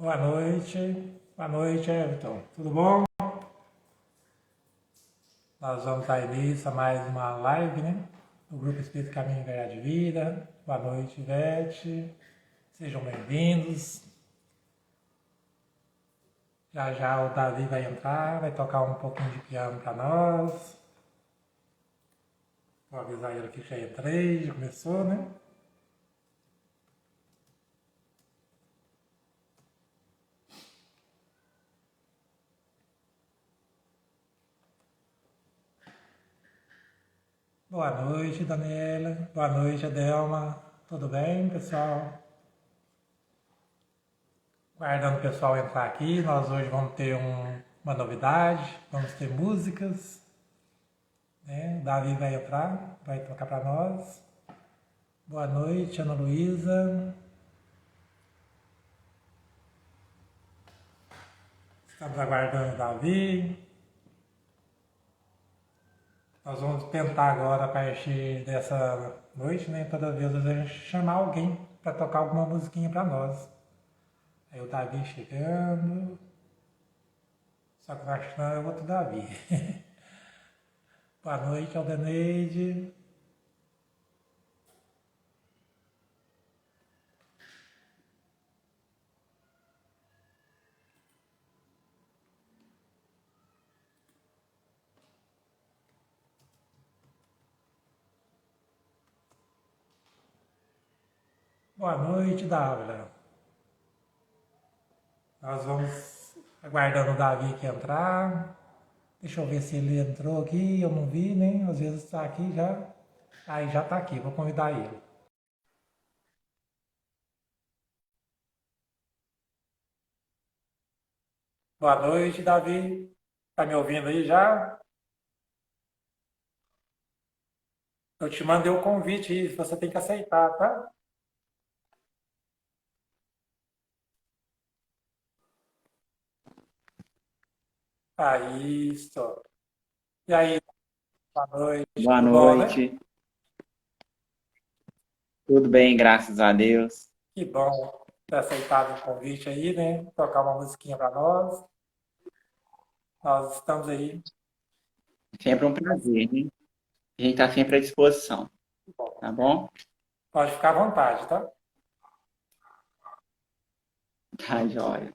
Boa noite, Everton. Tudo bom? Nós vamos dar início a mais uma live, né? Do Grupo Espírito Caminho e Verdade de Vida. Boa noite, Ivete. Sejam bem-vindos. Já já o Davi vai entrar, vai tocar um pouquinho de piano para nós. Vou avisar ele que já entrei, já começou, né? Boa noite, Daniela. Boa noite, Adelma. Tudo bem, pessoal? Guardando o pessoal entrar aqui, nós hoje vamos ter uma novidade, vamos ter músicas, né? O Davi vai entrar, vai tocar para nós. Boa noite, Ana Luísa. Estamos aguardando o Davi. Nós vamos tentar agora, a partir dessa noite, né? Toda vez a gente chamar alguém para tocar alguma musiquinha para nós. Aí o Davi chegando. Só que eu acho que não é o outro Davi. Boa noite, Aldeneide. Boa noite, Dávila. Nós vamos aguardando o Davi aqui entrar. Deixa eu ver se ele entrou aqui, eu não vi, né? Às vezes está aqui já. Aí já está aqui, vou convidar ele. Boa noite, Davi. Tá me ouvindo aí já? Eu te mandei o convite e você tem que aceitar, tá? Aí, isso. E aí, boa noite, Boa tudo bom, né? noite, tudo bem, graças a Deus. Que bom ter aceitado o convite aí, né? Tocar uma musiquinha para nós. Nós estamos aí. Sempre um prazer, né? A gente está sempre à disposição, Bom, tá bom? pode ficar à vontade, tá? Tá, joia.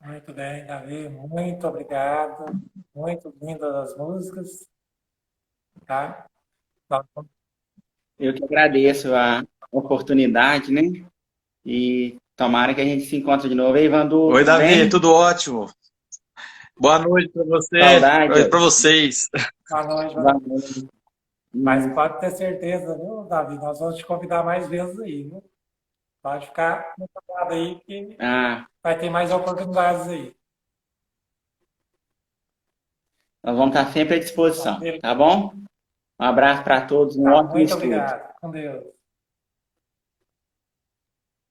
Muito bem, Davi, muito obrigado. Muito lindas as músicas, tá? Nós vamos- Eu que agradeço a oportunidade, né? E tomara que a gente se encontre de novo. Ei, Vandu, Oi, tudo Davi, bem? tudo ótimo. Boa noite para você, Saudade. para vocês. Boa noite, Boa Davi. noite. Mas pode ter certeza, viu, Davi? Nós vamos te convidar mais vezes aí, viu? Pode ficar preparado aí que Ah, vai ter mais oportunidades aí. nós vamos estar sempre à disposição, Beleza. tá bom? Um abraço para todos, um Tá, ótimo muito estudo. obrigado. Com Deus.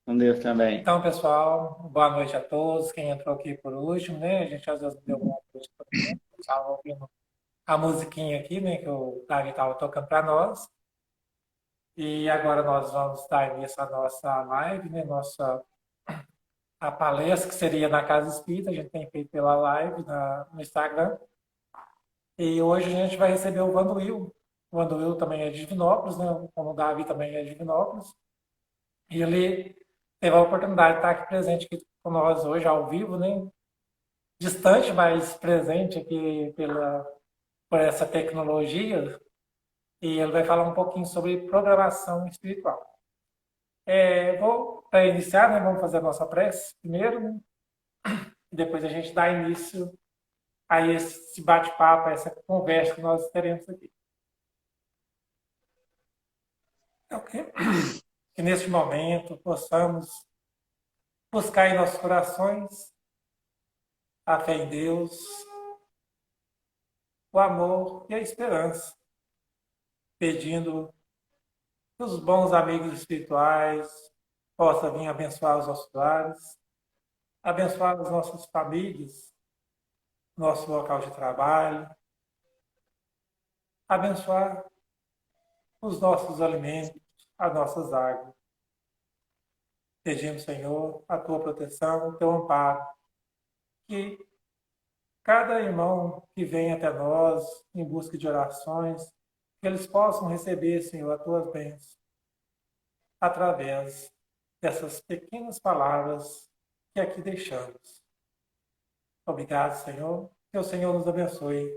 Com Deus também. Então, pessoal, boa noite a todos. Quem entrou aqui por último, né? A gente às vezes deu boa noite para todo mundo. Estava ouvindo a musiquinha aqui, né? Que o Davi estava tocando para nós. E agora nós vamos dar início à nossa live, né? A palestra que seria na Casa Espírita. A gente tem feito pela live no Instagram. E hoje a gente vai receber o Vanduil. O Vanduil também é de Divinópolis, né? Como o Davi também é de Divinópolis. E ele teve a oportunidade de estar aqui presente aqui com nós hoje, ao vivo, né? Distante, mas presente aqui por essa tecnologia. E ele vai falar um pouquinho sobre programação espiritual. Para iniciar, né, vamos fazer a nossa prece primeiro, né? E depois a gente dá início a esse bate-papo, a essa conversa que nós teremos aqui. Ok? Que neste momento possamos buscar em nossos corações a fé em Deus, o amor e a esperança, pedindo que os bons amigos espirituais possam vir abençoar os nossos lares, abençoar as nossas famílias, nosso local de trabalho, abençoar os nossos alimentos, as nossas águas. Pedimos, Senhor, a tua proteção, o teu amparo, que cada irmão que vem até nós em busca de orações, que eles possam receber, Senhor, as tuas bênçãos, através dessas pequenas palavras que aqui deixamos. Obrigado, Senhor. Que o Senhor nos abençoe,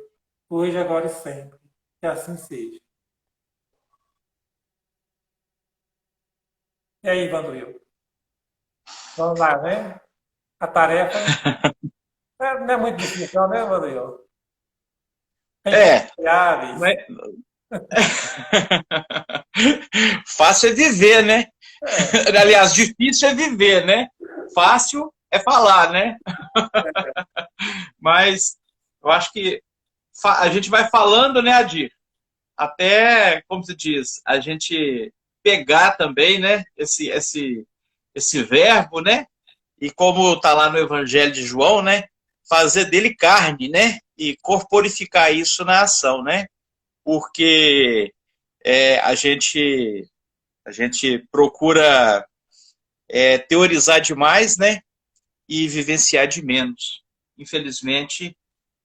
hoje, agora e sempre. Que assim seja. E aí, Vanduil? Vamos lá, né? A tarefa não é muito difícil, né, Vanduil? Tem É, variáveis. mas... Fácil é viver, né? Aliás, difícil é viver, né? Fácil é falar, né? Mas eu acho que a gente vai falando, né, Adir? Até, como se diz, a gente pegar também, né, esse verbo, né? e como está lá no Evangelho de João, né? Fazer dele carne, né? E corporificar isso na ação, né? Porque a gente procura teorizar demais, né? E vivenciar de menos. Infelizmente,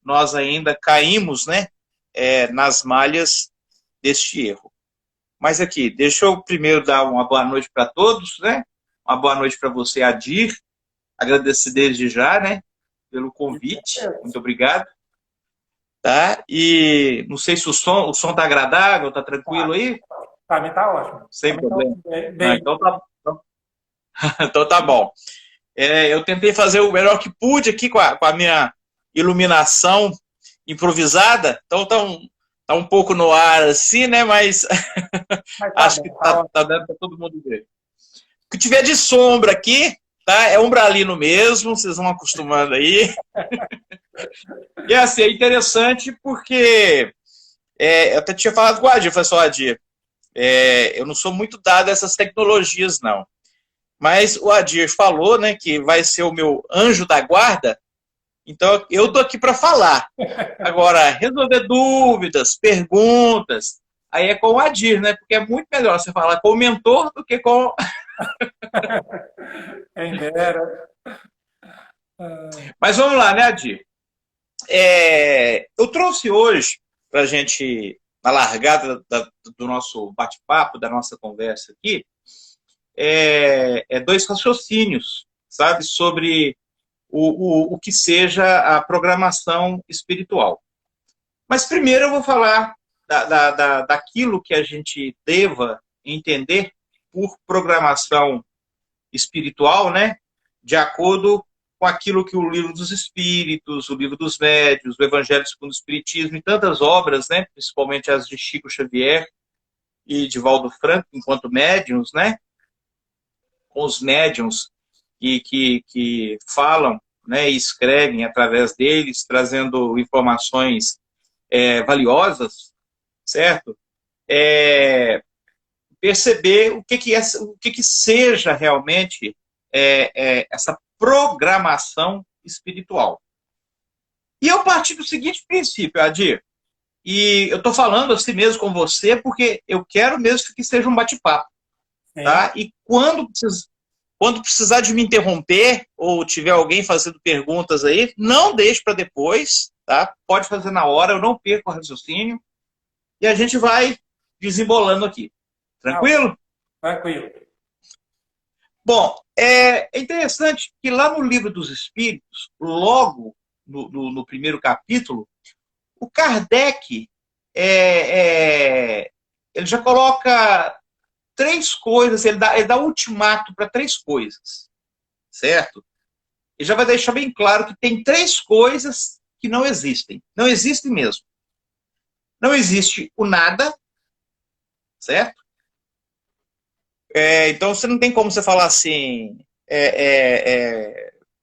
nós ainda caímos, né? Nas malhas deste erro. Mas aqui, deixa eu primeiro dar uma boa noite para todos, né? Uma boa noite para você, Adir. Agradecer desde já, né? Pelo convite. Muito obrigado. Tá? E não sei se o som tá agradável, tá tranquilo aí? Para mim tá ótimo. Sem problema. Bem, Então tá, então tá bom. Eu tentei fazer o melhor que pude aqui com a minha iluminação improvisada. Então tá um pouco no ar assim, né? Mas acho que tá dando para todo mundo ver. O que tiver de sombra aqui, tá? É umbralino mesmo, vocês vão acostumando aí. E assim, é interessante porque eu até tinha falado com o Adir, falei só, Adir, eu não sou muito dado a essas tecnologias, não. Mas o Adir falou, né, que vai ser o meu anjo da guarda, então eu tô aqui para falar. Agora, resolver dúvidas, perguntas, aí é com o Adir, né? Porque é muito melhor você falar com o mentor do que com... quem dera. Mas vamos lá, né, Adir? Eu trouxe hoje para a gente, na largada do nosso bate-papo, da nossa conversa aqui, dois raciocínios, sabe, sobre o que seja a programação espiritual. Mas primeiro eu vou falar daquilo que a gente deva entender por programação espiritual, né, de acordo com aquilo que o Livro dos Espíritos, o Livro dos Médiuns, o Evangelho segundo o Espiritismo e tantas obras, né, principalmente as de Chico Xavier e de Valdo Franco, enquanto médiuns, né, com os médiuns que falam, né, e escrevem através deles, trazendo informações valiosas, certo? Perceber o que seja realmente essa programação espiritual. E eu parti do seguinte princípio, Adir, e eu estou falando assim mesmo com você porque eu quero mesmo que seja um bate-papo, tá? E quando precisar de me interromper ou tiver alguém fazendo perguntas aí, não deixe para depois, tá? Pode fazer na hora, eu não perco o raciocínio e a gente vai desembolando aqui. Tranquilo? Tranquilo. Bom, é interessante que lá no Livro dos Espíritos, logo no primeiro capítulo, o Kardec ele já coloca três coisas, ele dá ultimato para três coisas, certo? Ele já vai deixar bem claro que tem três coisas que não existem. Não existem mesmo. Não existe o nada, certo? Então você não tem como você falar assim,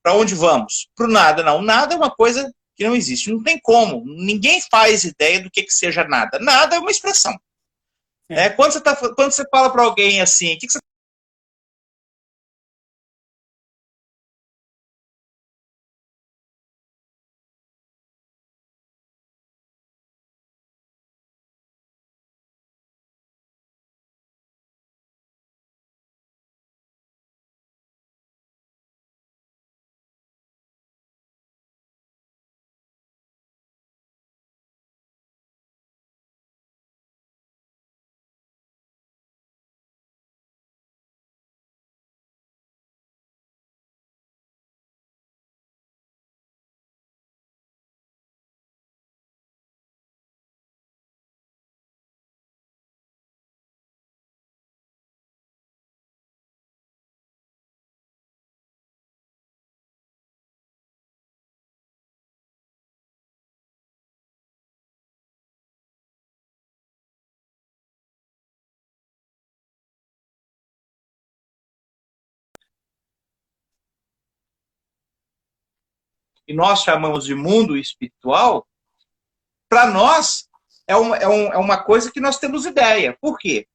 para onde vamos? Para o nada, não. O nada é uma coisa que não existe. Não tem como. Ninguém faz ideia do que seja nada. Nada é uma expressão. Quando você fala para alguém assim, o que você... que nós chamamos de mundo espiritual, para nós é uma coisa que nós temos ideia. Por quê?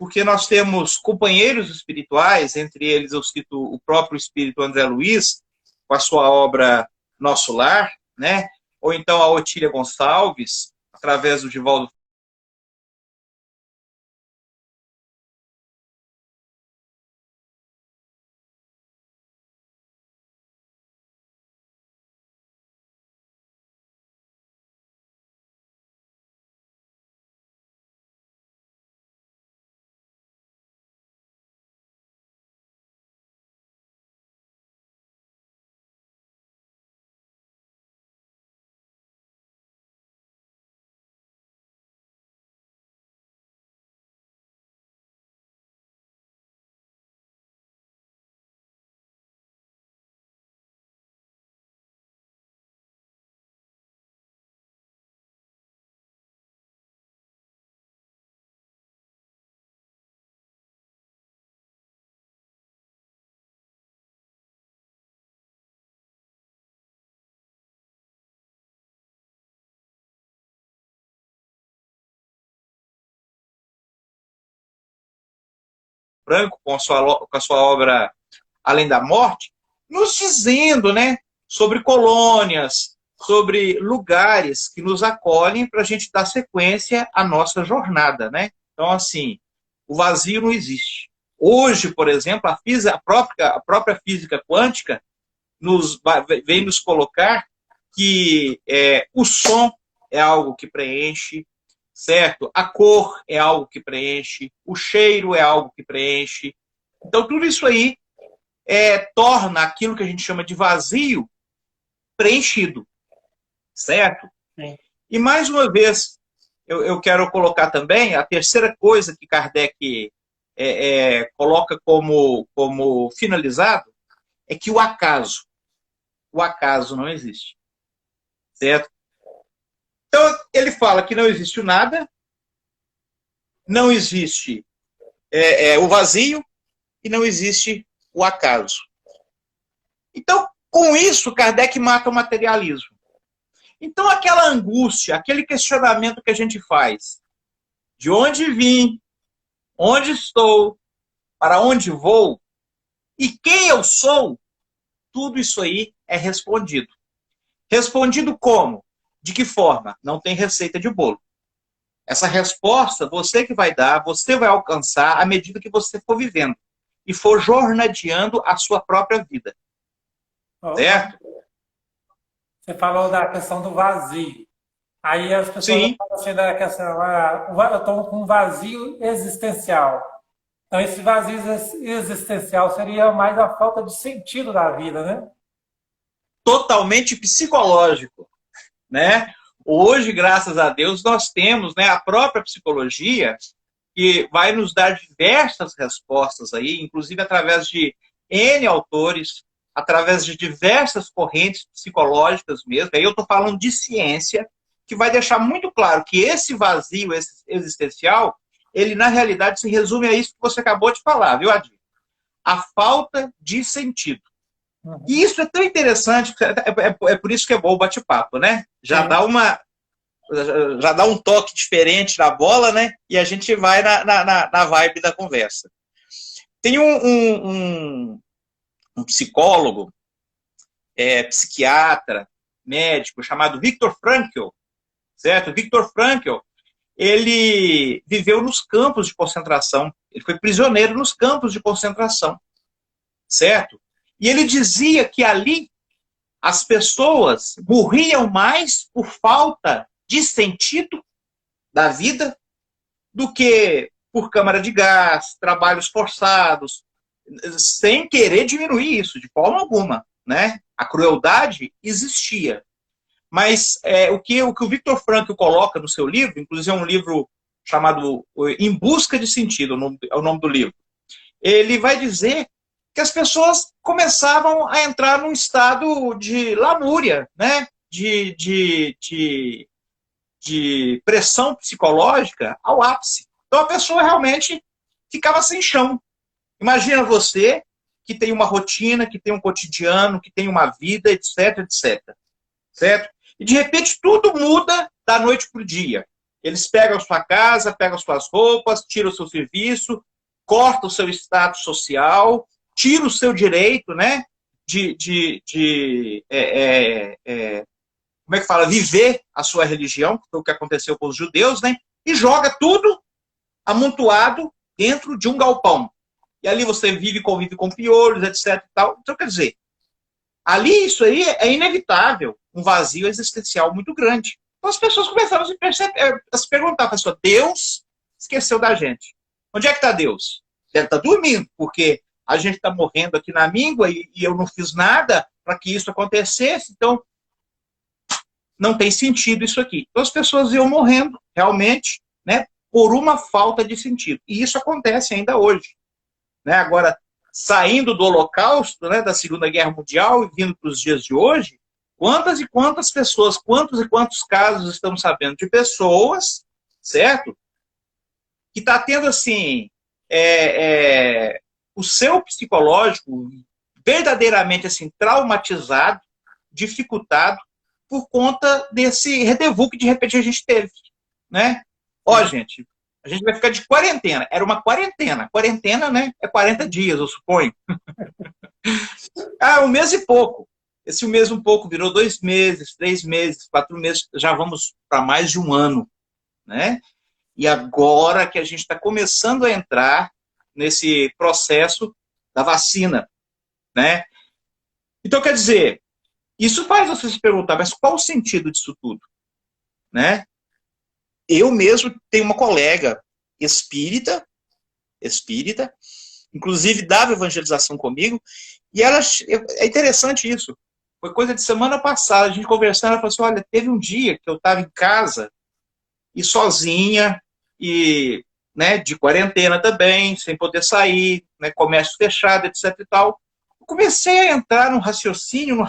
porque nós temos companheiros espirituais, entre eles eu cito o próprio espírito André Luiz, com a sua obra Nosso Lar, né? Ou então a Otília Gonçalves, através do Divaldo Franco, com a sua obra Além da Morte, nos dizendo, né, sobre colônias, sobre lugares que nos acolhem para a gente dar sequência à nossa jornada, né? Então, assim, o vazio não existe. Hoje, por exemplo, a própria física quântica vem nos colocar que o som é algo que preenche, certo? A cor é algo que preenche, o cheiro é algo que preenche. Então, tudo isso aí torna aquilo que a gente chama de vazio preenchido, certo? Sim. E, mais uma vez, eu quero colocar também a terceira coisa que Kardec coloca como finalizado, é que o acaso não existe, certo? Então, ele fala que não existe o nada, não existe o vazio e não existe o acaso. Então, com isso, Kardec mata o materialismo. Então, aquela angústia, aquele questionamento que a gente faz, de onde vim, onde estou, para onde vou e quem eu sou, tudo isso aí é respondido. Respondido como? De que forma? Não tem receita de bolo. Essa resposta, você que vai dar, você vai alcançar à medida que você for vivendo e for jornadeando a sua própria vida. Certo? Você falou da questão do vazio. Aí as pessoas Sim. falam assim da questão, eu estou com um vazio existencial. Então esse vazio existencial seria mais a falta de sentido da vida, né? Totalmente psicológico, né? Hoje, graças a Deus, nós temos, né, a própria psicologia que vai nos dar diversas respostas aí, inclusive através de N autores, através de diversas correntes psicológicas mesmo. Aí eu estou falando de ciência, que vai deixar muito claro que esse vazio existencial, ele na realidade se resume a isso que você acabou de falar, viu, Adir? A falta de sentido. E isso é tão interessante, é por isso que é bom o bate-papo, né? Já dá um toque diferente na bola, né? E a gente vai na vibe da conversa. Tem um psicólogo, psiquiatra, médico, chamado Viktor Frankl, certo? Viktor Frankl, ele viveu nos campos de concentração, ele foi prisioneiro nos campos de concentração, certo? E ele dizia que ali as pessoas morriam mais por falta de sentido da vida do que por câmara de gás, trabalhos forçados, sem querer diminuir isso de forma alguma, né? A crueldade existia. Mas o que o Viktor Frankl coloca no seu livro, inclusive é um livro chamado Em Busca de Sentido, é o nome do livro, ele vai dizer que as pessoas começavam a entrar num estado de lamúria, né? de pressão psicológica ao ápice. Então a pessoa realmente ficava sem chão. Imagina você que tem uma rotina, que tem um cotidiano, que tem uma vida, etc, etc. Certo? E de repente tudo muda da noite para o dia. Eles pegam a sua casa, pegam suas roupas, tiram o seu serviço, cortam o seu status social, tiram o seu direito, né, como é que fala, viver a sua religião, que foi o que aconteceu com os judeus, né, e joga tudo amontoado dentro de um galpão. E ali você vive e convive com piolhos, etc. E tal. Então, quer dizer, ali isso aí é inevitável, um vazio existencial muito grande. Então as pessoas começaram a se perguntar, pessoal, Deus esqueceu da gente. Onde é que está Deus? Ele está dormindo, porque a gente está morrendo aqui na míngua e eu não fiz nada para que isso acontecesse, então não tem sentido isso aqui. Então as pessoas iam morrendo, realmente, né, por uma falta de sentido. E isso acontece ainda hoje. Né? Agora, saindo do Holocausto, né, da Segunda Guerra Mundial e vindo para os dias de hoje, quantas e quantas pessoas, quantos e quantos casos estamos sabendo de pessoas, certo? Que está tendo, assim, o seu psicológico verdadeiramente, assim, traumatizado, dificultado, por conta desse rendezvous que, de repente, a gente teve, né? Ó, gente, a gente vai ficar de quarentena. Era uma quarentena. Quarentena, né? É 40 dias, eu suponho. Um mês e pouco. Esse mês um pouco virou 2 meses, 3 meses, 4 meses. Já vamos para mais de um ano, né? E agora que a gente está começando a entrar nesse processo da vacina, né? Então, quer dizer, isso faz você se perguntar, mas qual o sentido disso tudo? Né? Eu mesmo tenho uma colega espírita, inclusive dava evangelização comigo, e ela, é interessante isso, foi coisa de semana passada, a gente conversando, ela falou assim, olha, teve um dia que eu estava em casa, e sozinha, e né, de quarentena também, sem poder sair, né, comércio fechado, etc e tal, eu comecei a entrar num raciocínio,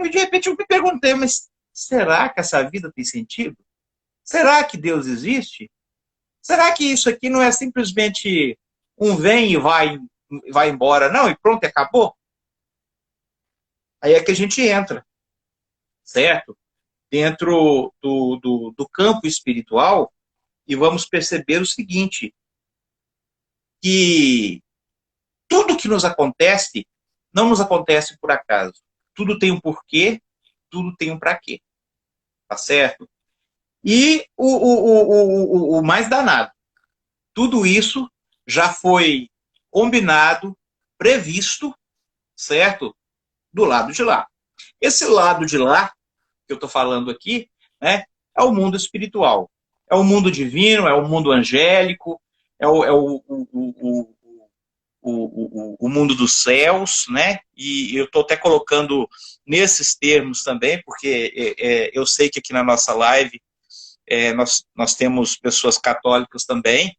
e de repente eu me perguntei, mas será que essa vida tem sentido? Será que Deus existe? Será que isso aqui não é simplesmente um vem e vai embora, não, e pronto, acabou? Aí é que a gente entra, certo? Dentro do campo espiritual e vamos perceber o seguinte, que tudo que nos acontece não nos acontece por acaso. Tudo tem um porquê, tudo tem um para quê. Tá certo? E o mais danado, tudo isso já foi combinado, previsto, certo? Do lado de lá. Esse lado de lá, que eu estou falando aqui, né, é o mundo espiritual. É o mundo divino, é o mundo angélico, é o mundo dos céus, né? E eu estou até colocando nesses termos também, porque eu sei que aqui na nossa live nós temos pessoas católicas também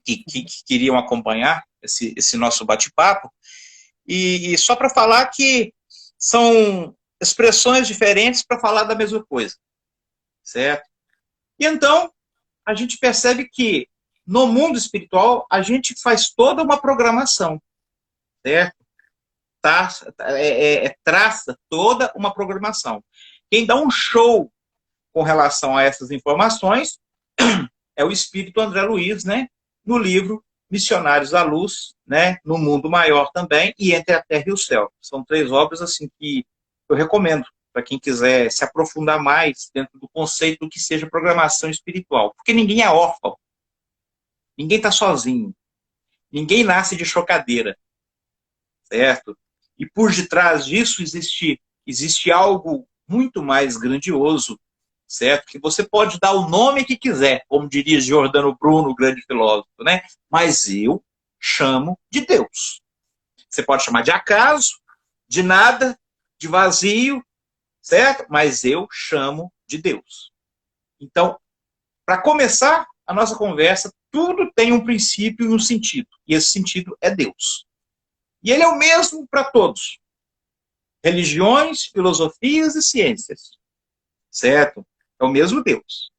que queriam acompanhar esse nosso bate-papo, e só para falar que são expressões diferentes para falar da mesma coisa, certo? E então, a gente percebe que no mundo espiritual, a gente faz toda uma programação, certo? Traça toda uma programação. Quem dá um show com relação a essas informações é o espírito André Luiz, né? No livro Missionários da Luz, né? No Mundo Maior também, e Entre a Terra e o Céu. São 3 obras assim que eu recomendo para quem quiser se aprofundar mais dentro do conceito do que seja programação espiritual. Porque ninguém é órfão. Ninguém está sozinho. Ninguém nasce de chocadeira. Certo? E por detrás disso existe algo muito mais grandioso, certo? Que você pode dar o nome que quiser, como diria Giordano Bruno, o grande filósofo, né? Mas eu chamo de Deus. Você pode chamar de acaso, de nada, de vazio, certo? Mas eu chamo de Deus. Então, para começar a nossa conversa, tudo tem um princípio e um sentido. E esse sentido é Deus. E ele é o mesmo para todos. Religiões, filosofias e ciências. Certo? É o mesmo Deus.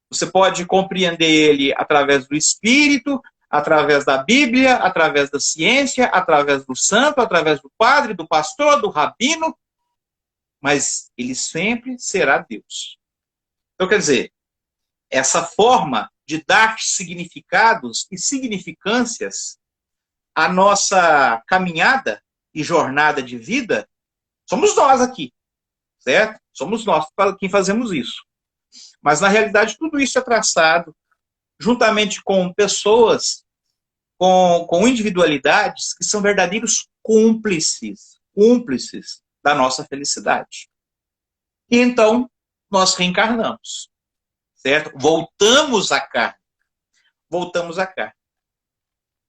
Você pode compreender ele através do Espírito, através da Bíblia, através da ciência, através do santo, através do padre, do pastor, do rabino, mas ele sempre será Deus. Então, quer dizer, essa forma de dar significados e significâncias à nossa caminhada e jornada de vida, somos nós aqui, certo? Somos nós quem fazemos isso. Mas, na realidade, tudo isso é traçado juntamente com pessoas, com individualidades que são verdadeiros cúmplices da nossa felicidade. E então, nós reencarnamos, certo? Voltamos à carne.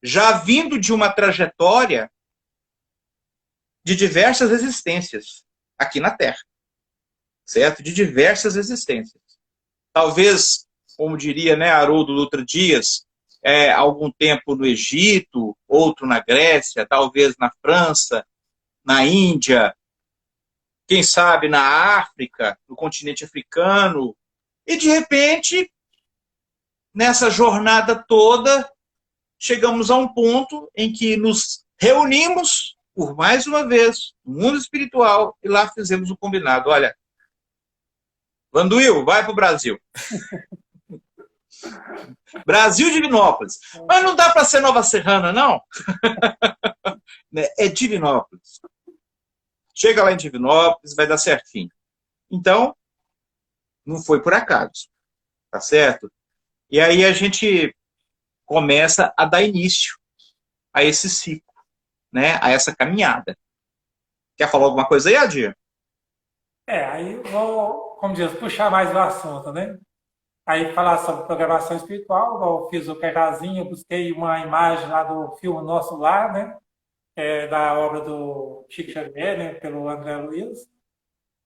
Já vindo de uma trajetória de diversas existências aqui na Terra, certo? De diversas existências. Talvez, como diria, né, Haroldo Dutra Dias, algum tempo no Egito, outro na Grécia, talvez na França, na Índia, quem sabe na África, no continente africano, e de repente, nessa jornada toda, chegamos a um ponto em que nos reunimos, por mais uma vez, no mundo espiritual, e lá fizemos o combinado. Olha, Vanduil, vai para o Brasil. Brasil Divinópolis. Mas não dá para ser Nova Serrana, não? É Divinópolis. Chega lá em Divinópolis, vai dar certinho. Então, não foi por acaso. Tá certo? E aí a gente começa a dar início a esse ciclo, né? A essa caminhada. Quer falar alguma coisa aí, Adir? Aí vou, como diz, puxar mais o assunto, né? Aí falar sobre programação espiritual, eu fiz o cartazinho, eu busquei uma imagem lá do filme Nosso Lar, né? Da obra do Chico Xavier, né? Pelo André Luiz.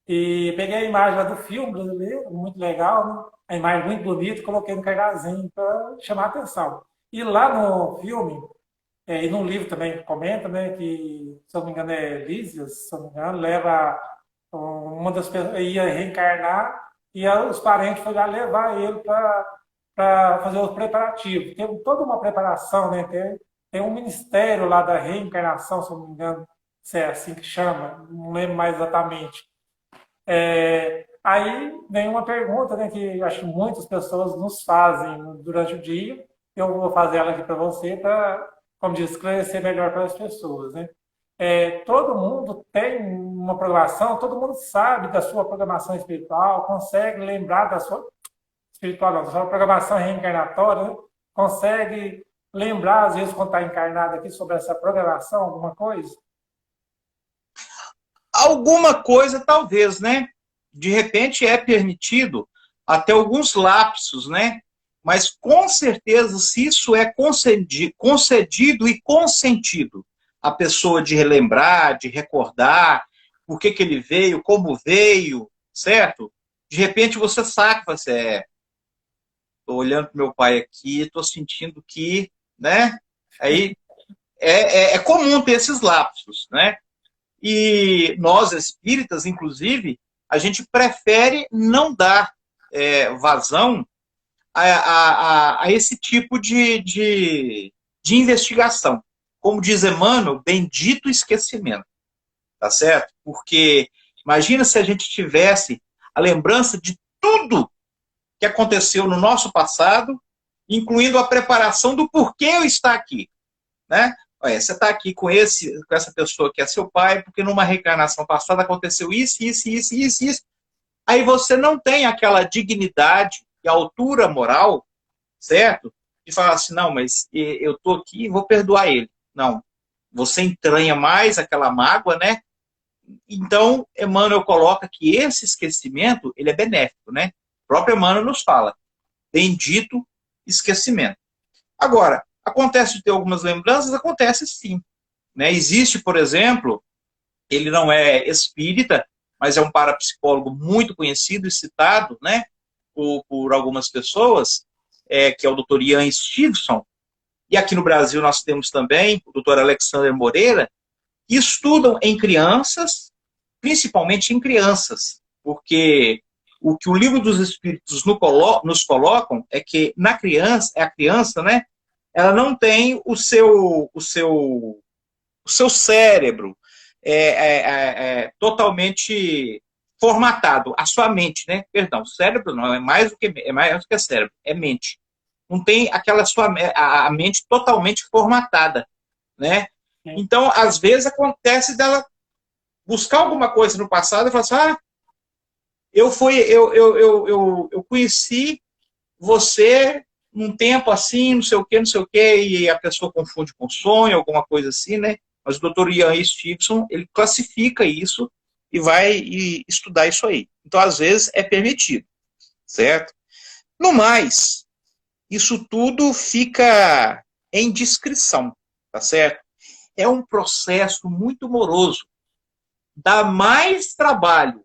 E peguei a imagem lá do filme brasileiro, muito legal, né? A imagem muito bonita, coloquei no cartazinho para chamar a atenção. E lá no filme, e no livro também comenta, né, que, se eu não me engano, é Lísias, se eu não me engano, leva uma das pessoas, ia reencarnar, e os parentes foram lá levar ele para fazer os preparativos. Tem toda uma preparação, né? Tem um ministério lá da reencarnação, se eu não me engano, se é assim que chama, não lembro mais exatamente. Aí vem uma pergunta, né, que acho que muitas pessoas nos fazem durante o dia. Eu vou fazer ela aqui para você, para, como diz, esclarecer melhor para as pessoas, né? Todo mundo tem uma programação, todo mundo sabe da sua programação espiritual, consegue lembrar da sua espiritual, não, da sua programação reencarnatória, né? Consegue lembrar, às vezes, quando está encarnado aqui, sobre essa programação, alguma coisa? Alguma coisa, talvez, né? De repente é permitido até alguns lapsos, né? Mas, com certeza, se isso é concedido e consentido, a pessoa de relembrar, de recordar por que ele veio, como veio, certo? De repente você saca, você estou olhando para meu pai aqui, estou sentindo que, né? Aí é comum ter esses lapsos, né? E nós, espíritas, inclusive, a gente prefere não dar vazão a esse tipo de investigação. Como diz Emmanuel, bendito esquecimento, tá certo? Porque imagina se a gente tivesse a lembrança de tudo que aconteceu no nosso passado, incluindo a preparação do porquê eu estar aqui, né? Olha, você está aqui com essa pessoa que é seu pai, porque numa reencarnação passada aconteceu isso. Aí você não tem aquela dignidade e altura moral, certo? De falar assim, não, mas eu estou aqui e vou perdoar ele. Não. Você entranha mais aquela mágoa, né? Então, Emmanuel coloca que esse esquecimento, ele é benéfico, né? O próprio Emmanuel nos fala, bendito esquecimento. Agora, acontece de ter algumas lembranças? Acontece sim. Né? Existe, por exemplo, ele não é espírita, mas é um parapsicólogo muito conhecido e citado, né, por algumas pessoas, que é o Dr. Ian Stevenson, e aqui no Brasil nós temos também o Dr. Alexander Moreira, que estudam em crianças, principalmente em crianças, porque o que o Livro dos Espíritos nos colocam é que na criança, a criança, né, ela não tem o seu cérebro totalmente formatado. A sua mente, né? Perdão, cérebro não, é mais do que cérebro, é mente. Não tem aquela a mente totalmente formatada, né? Então, às vezes, acontece dela buscar alguma coisa no passado e falar assim, eu conheci você num tempo assim, não sei o quê, e a pessoa confunde com sonho, alguma coisa assim, né? Mas o Dr. Ian Stevenson, ele classifica isso e vai estudar isso aí. Então, às vezes, é permitido, certo? No mais, isso tudo fica em discrição, tá certo? É um processo muito moroso. Dá mais trabalho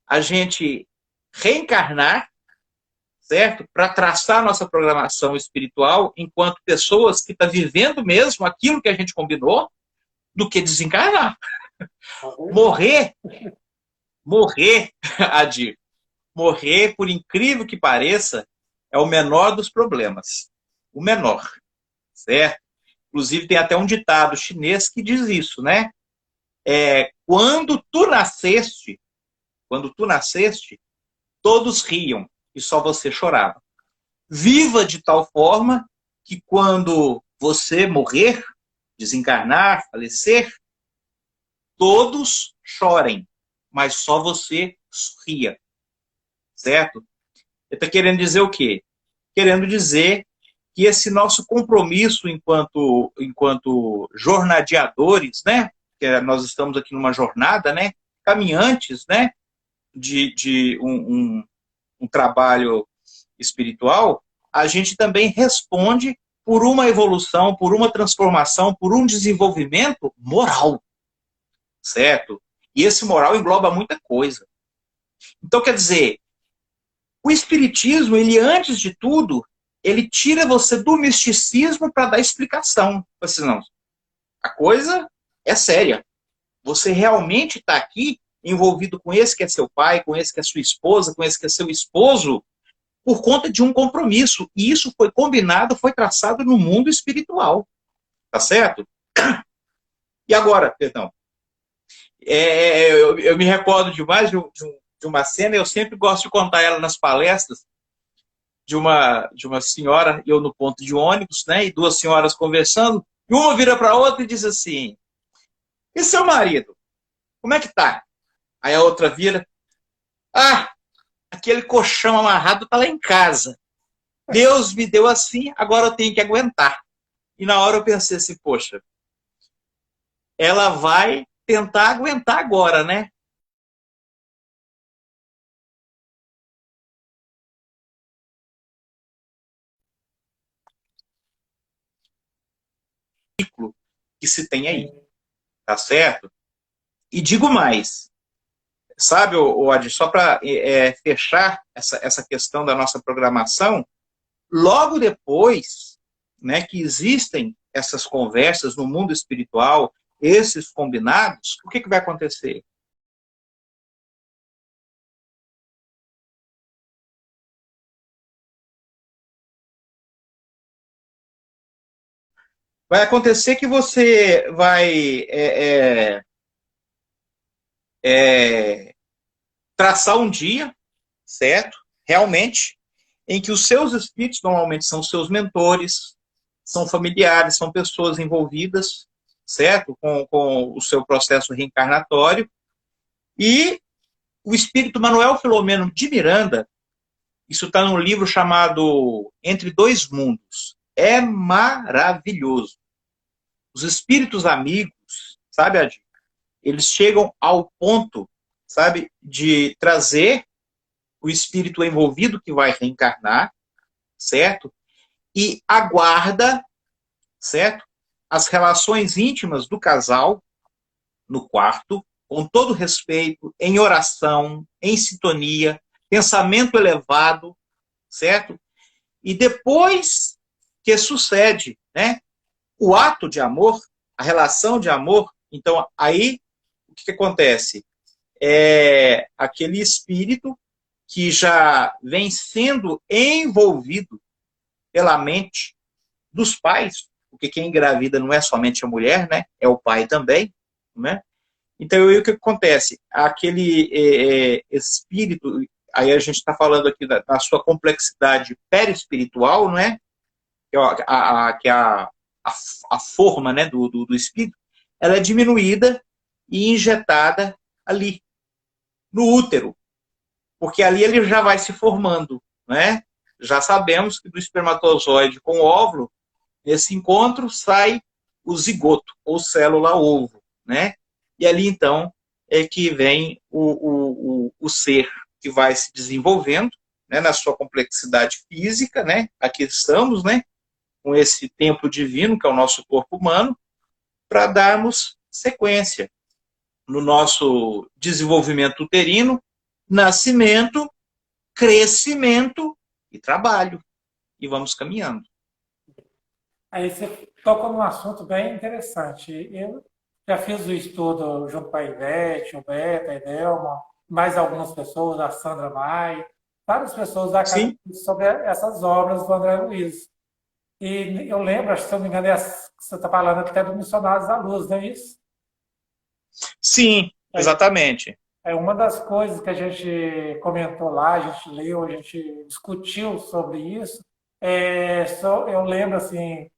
a gente reencarnar, certo? Para traçar a nossa programação espiritual enquanto pessoas que estão vivendo mesmo aquilo que a gente combinou, do que desencarnar. Morrer, Adir, morrer, por incrível que pareça, é o menor dos problemas. O menor, certo? Inclusive, tem até um ditado chinês que diz isso, né? Quando tu nasceste, todos riam e só você chorava. Viva de tal forma que quando você morrer, desencarnar, falecer, todos chorem, mas só você sorria. Certo? Ele está querendo dizer o quê? Querendo dizer que esse nosso compromisso enquanto jornadeadores, né? Que nós estamos aqui numa jornada, né? Caminhantes, né? De um trabalho espiritual, a gente também responde por uma evolução, por uma transformação, por um desenvolvimento moral, certo? E esse moral engloba muita coisa. Então, quer dizer, o espiritismo, ele antes de tudo, ele tira você do misticismo para dar explicação. Assim, não, a coisa é séria. Você realmente está aqui envolvido com esse que é seu pai, com esse que é sua esposa, com esse que é seu esposo, por conta de um compromisso. E isso foi combinado, foi traçado no mundo espiritual. Tá certo? E agora, perdão, eu me recordo demais de uma cena, eu sempre gosto de contar ela nas palestras, de uma senhora, eu no ponto de ônibus, né, e duas senhoras conversando, e uma vira para a outra e diz assim, e seu marido, como é que tá? Aí a outra vira, aquele colchão amarrado tá lá em casa. Deus me deu assim, agora eu tenho que aguentar. E na hora eu pensei assim, poxa, ela vai tentar aguentar agora, né? Que se tem aí, tá certo? E digo mais, sabe, Adi, só para fechar essa questão da nossa programação, logo depois, né, que existem essas conversas no mundo espiritual, esses combinados, o que vai acontecer? Vai acontecer que você vai traçar um dia, certo? Realmente, em que os seus espíritos normalmente são seus mentores, são familiares, são pessoas envolvidas, certo? Com o seu processo reencarnatório. E o espírito Manuel Filomeno de Miranda, isso está num livro chamado Entre Dois Mundos. É maravilhoso. Os espíritos amigos, sabe, Adi? Eles chegam ao ponto, sabe, de trazer o espírito envolvido que vai reencarnar, certo? E aguarda, certo? As relações íntimas do casal no quarto, com todo respeito, em oração, em sintonia, pensamento elevado, certo? E depois que sucede, né, o ato de amor, a relação de amor, então aí o que acontece? É aquele espírito que já vem sendo envolvido pela mente dos pais, porque quem engravida não é somente a mulher, né? É o pai também, né? Então, aí o que acontece? Aquele espírito, aí a gente está falando aqui da sua complexidade perispiritual, não é? Que é a forma, né, do espírito, ela é diminuída e injetada ali, no útero, porque ali ele já vai se formando, né? Já sabemos que do espermatozoide com o óvulo, nesse encontro sai o zigoto, ou célula-ovo, né? E ali, então, é que vem o ser que vai se desenvolvendo, né, na sua complexidade física, né? Aqui estamos, né? Com esse templo divino, que é o nosso corpo humano, para darmos sequência no nosso desenvolvimento uterino, nascimento, crescimento e trabalho. E vamos caminhando. Aí você tocou num assunto bem interessante. Eu já fiz o estudo junto com a Ivete, o Beto, a Idelma, mais algumas pessoas, a Sandra Mai, várias pessoas da casa Sim, sobre essas obras do André Luiz. E eu lembro, acho que se eu não me engano, você está falando até do Missionários da Luz, não é isso? sim, exatamente. É uma das coisas que a gente comentou lá, a gente leu, a gente discutiu sobre isso. Eu lembro, assim,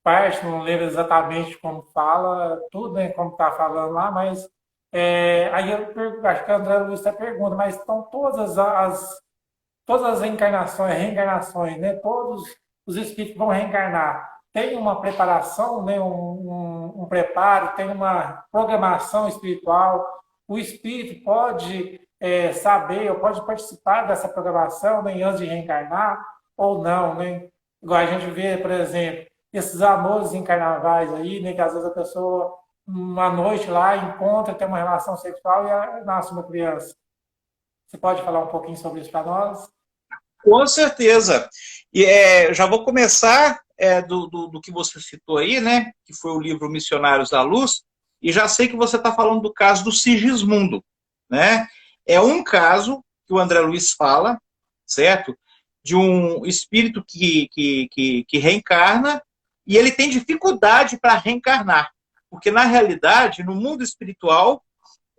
parte, não lembro exatamente como fala, tudo, né, como está falando lá, mas aí acho que a André Luiz até pergunta, mas estão todas as reencarnações, né, todos os espíritos vão reencarnar. Tem uma preparação, né, um preparo, tem uma programação espiritual. O espírito pode saber ou pode participar dessa programação, né, antes de reencarnar ou não, né? Igual a gente vê, por exemplo, esses amores em carnavais aí, né, que às vezes a pessoa, uma noite lá, encontra, tem uma relação sexual e nasce uma criança. Você pode falar um pouquinho sobre isso para nós? Com certeza. E já vou começar do que você citou aí, né? Que foi o livro Missionários da Luz, e já sei que você está falando do caso do Sigismundo, né? É um caso que o André Luiz fala, certo? De um espírito que reencarna e ele tem dificuldade para reencarnar, porque na realidade, no mundo espiritual,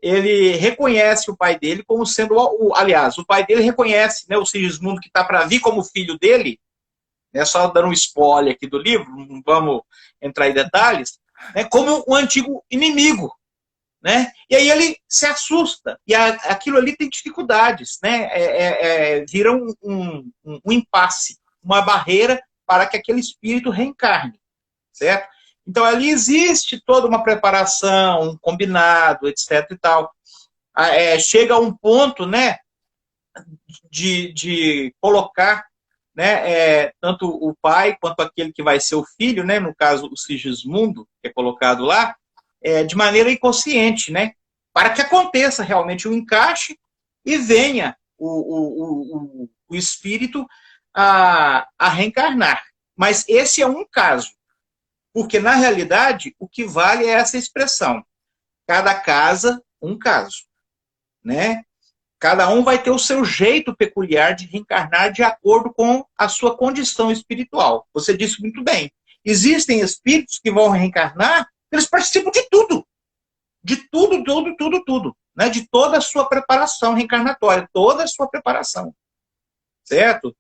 ele reconhece o pai dele como sendo, aliás, o pai dele reconhece, né, o Sigismundo que está para vir como filho dele, né, só dando um spoiler aqui do livro, não vamos entrar em detalhes, né, como um antigo inimigo, né? E aí ele se assusta, e aquilo ali tem dificuldades, né? Vira um impasse, uma barreira para que aquele espírito reencarne, certo? Então ali existe toda uma preparação, um combinado, etc. e tal. Chega a um ponto, né, de colocar, né, tanto o pai quanto aquele que vai ser o filho, né, no caso o Sigismundo, que é colocado lá, de maneira inconsciente, né, para que aconteça realmente o encaixe e venha o espírito a reencarnar. Mas esse é um caso, porque na realidade o que vale é essa expressão: cada casa, um caso, né? Cada um vai ter o seu jeito peculiar de reencarnar de acordo com a sua condição espiritual. Você disse muito bem. Existem espíritos que vão reencarnar, eles participam de tudo. De tudo, tudo. Né? De toda a sua preparação reencarnatória, toda a sua preparação. Certo?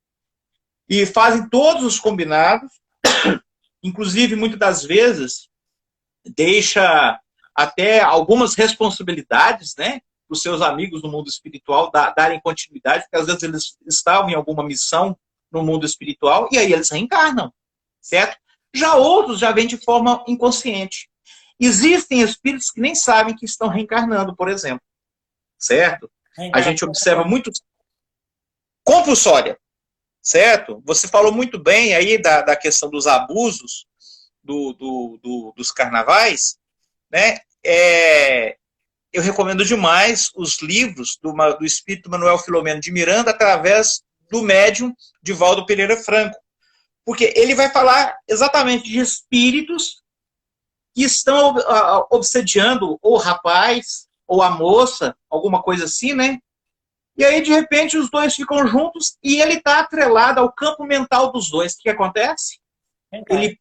E fazem todos os combinados, inclusive, muitas das vezes, deixa até algumas responsabilidades, né? Os seus amigos no mundo espiritual darem continuidade, porque às vezes eles estavam em alguma missão no mundo espiritual e aí eles reencarnam, certo? Já outros já vêm de forma inconsciente. Existem espíritos que nem sabem que estão reencarnando, por exemplo, certo? A gente observa muito compulsória, certo? Você falou muito bem aí da questão dos abusos dos carnavais, né? Eu recomendo demais os livros do espírito Manuel Filomeno de Miranda através do médium Divaldo Pereira Franco. Porque ele vai falar exatamente de espíritos que estão obsediando ou o rapaz, ou a moça, alguma coisa assim, né? E aí, de repente, os dois ficam juntos e ele está atrelado ao campo mental dos dois. O que acontece? Ele...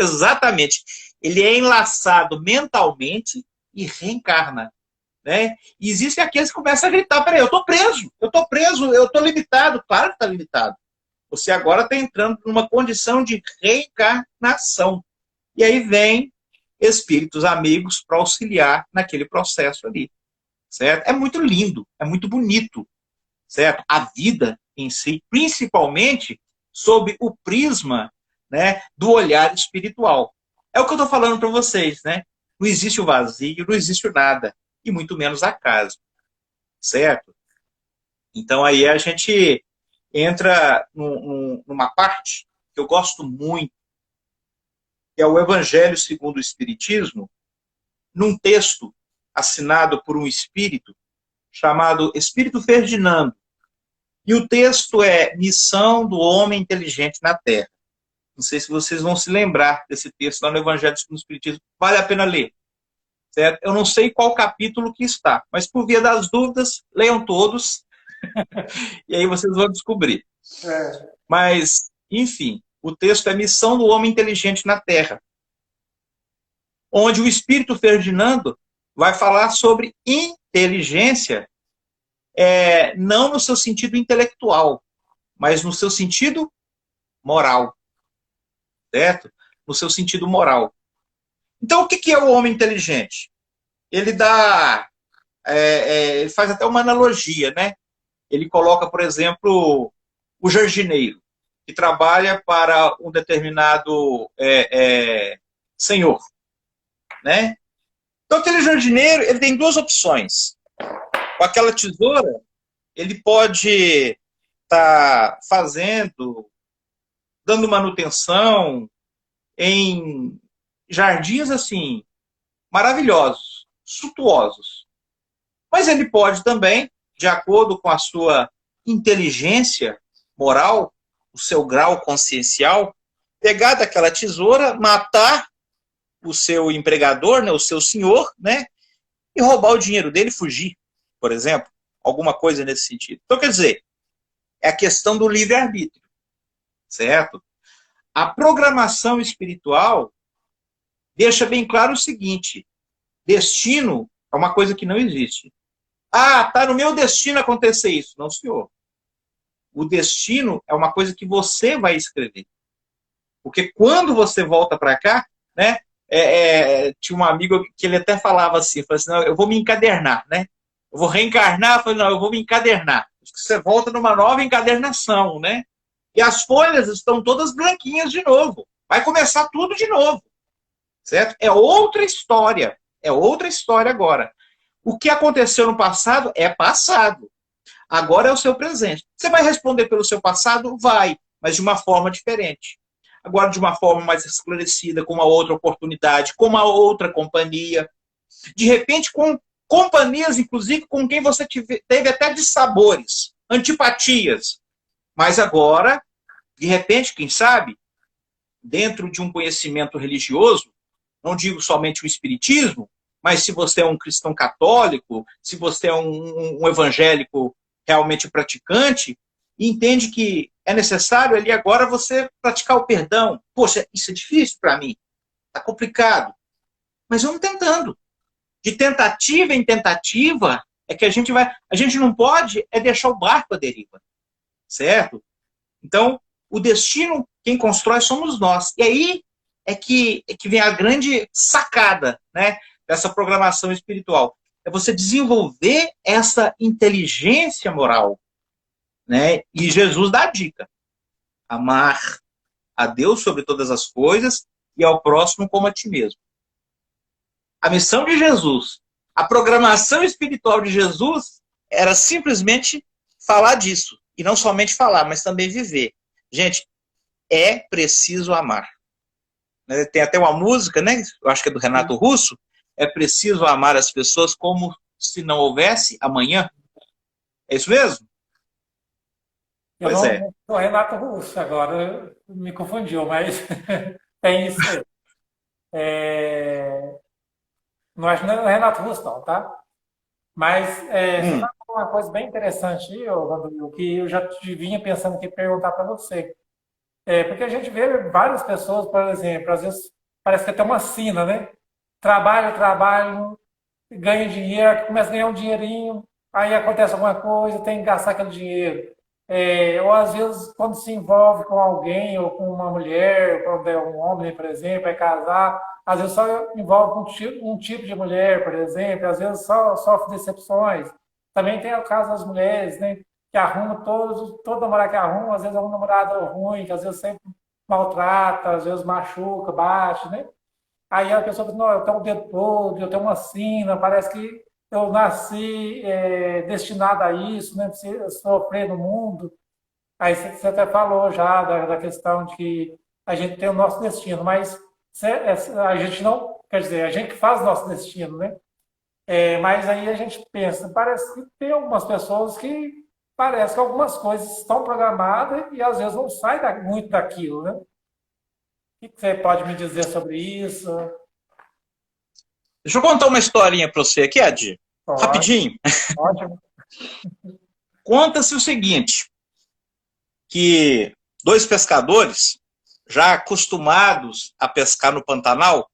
Exatamente. Ele é enlaçado mentalmente e reencarna. Né? E existem aqueles que começam a gritar, peraí, eu estou preso, eu estou limitado. Claro que está limitado. Você agora está entrando numa condição de reencarnação. E aí vem espíritos amigos para auxiliar naquele processo ali. Certo? É muito lindo, é muito bonito. Certo? A vida em si, principalmente sob o prisma, né, do olhar espiritual. É o que eu estou falando para vocês. Né? Não existe o vazio, não existe o nada. E muito menos acaso. Certo? Então aí a gente entra numa parte que eu gosto muito, que é o Evangelho segundo o Espiritismo, num texto assinado por um espírito chamado Espírito Ferdinando. E o texto é Missão do Homem Inteligente na Terra. Não sei se vocês vão se lembrar desse texto lá no Evangelho segundo o Espiritismo. Vale a pena ler. Certo? Eu não sei qual capítulo que está, mas por via das dúvidas, leiam todos, e aí vocês vão descobrir. Mas, enfim, o texto é Missão do Homem Inteligente na Terra, onde o Espírito Ferdinando vai falar sobre inteligência, não no seu sentido intelectual, mas no seu sentido moral. Certo? No seu sentido moral. Então, o que é o homem inteligente? Ele dá... ele faz até uma analogia, né? Ele coloca, por exemplo, o jardineiro, que trabalha para um determinado senhor. Né? Então, aquele jardineiro, ele tem duas opções. Com aquela tesoura, ele pode estar dando manutenção em jardins, assim, maravilhosos, suntuosos. Mas ele pode também, de acordo com a sua inteligência moral, o seu grau consciencial, pegar daquela tesoura, matar o seu empregador, né, o seu senhor, né, e roubar o dinheiro dele e fugir, por exemplo. Alguma coisa nesse sentido. Então, quer dizer, é a questão do livre-arbítrio, certo? A programação espiritual deixa bem claro o seguinte: destino é uma coisa que não existe. Ah, está no meu destino acontecer isso. Não, senhor. O destino é uma coisa que você vai escrever. Porque quando você volta para cá, né, tinha um amigo que ele até falava assim, não, eu vou me encadernar, né? Eu vou reencarnar, eu falei, não, eu vou me encadernar. Você volta numa nova encadernação, né? E as folhas estão todas branquinhas de novo. Vai começar tudo de novo. Certo? É outra história. É outra história agora. O que aconteceu no passado é passado. Agora é o seu presente. Você vai responder pelo seu passado? Vai, mas de uma forma diferente. Agora de uma forma mais esclarecida, com uma outra oportunidade, com uma outra companhia. De repente com companhias, inclusive, com quem você teve até dissabores, antipatias. Mas agora, de repente, quem sabe, dentro de um conhecimento religioso, não digo somente o espiritismo, mas se você é um cristão católico, se você é um evangélico realmente praticante, e entende que é necessário ali agora você praticar o perdão. Poxa, isso é difícil para mim, está complicado. Mas vamos tentando. De tentativa em tentativa, é que a gente não pode deixar o barco à deriva. Certo? Então, o destino, quem constrói somos nós. E aí é que vem a grande sacada, né, dessa programação espiritual. É você desenvolver essa inteligência moral. Né? E Jesus dá a dica. Amar a Deus sobre todas as coisas e ao próximo como a ti mesmo. A missão de Jesus, a programação espiritual de Jesus era simplesmente falar disso. E não somente falar, mas também viver. Gente, é preciso amar. Tem até uma música, né? Eu acho que é do Renato Russo. É preciso amar as pessoas como se não houvesse amanhã. É isso mesmo? Eu Pois é. não sou Renato Russo, agora me confundiu, mas tem isso aí. Não acho que não é o Renato Russo, não, tá? Mas você está falando uma coisa bem interessante aí, Rodrigo, que eu já vinha pensando que perguntar para você. Porque a gente vê várias pessoas, por exemplo, às vezes parece que tem uma sina, né? Trabalho, ganha dinheiro, começa a ganhar um dinheirinho, aí acontece alguma coisa, tem que gastar aquele dinheiro. Ou às vezes, quando se envolve com alguém, ou com uma mulher, quando é um homem, por exemplo, vai casar, às vezes só envolve um tipo de mulher, por exemplo, às vezes só sofre decepções. Também tem o caso das mulheres, né? Que arruma todo namorado que arruma, às vezes é um namorado ruim, que às vezes sempre maltrata, às vezes machuca, bate, né? Aí a pessoa fala, não, eu tenho um dedo podre, eu tenho uma sina, parece que eu nasci destinado a isso, né? Pra sofrer no mundo. Aí você até falou já da questão de que a gente tem o nosso destino, mas a gente não, quer dizer, a gente que faz o nosso destino, né? Mas aí a gente pensa, parece que tem algumas pessoas que parece que algumas coisas estão programadas e às vezes não sai muito daquilo, né? O que você pode me dizer sobre isso? Deixa eu contar uma historinha para você aqui, Adi. Pode, Rapidinho. ótimo. Conta-se o seguinte, que dois pescadores, já acostumados a pescar no Pantanal,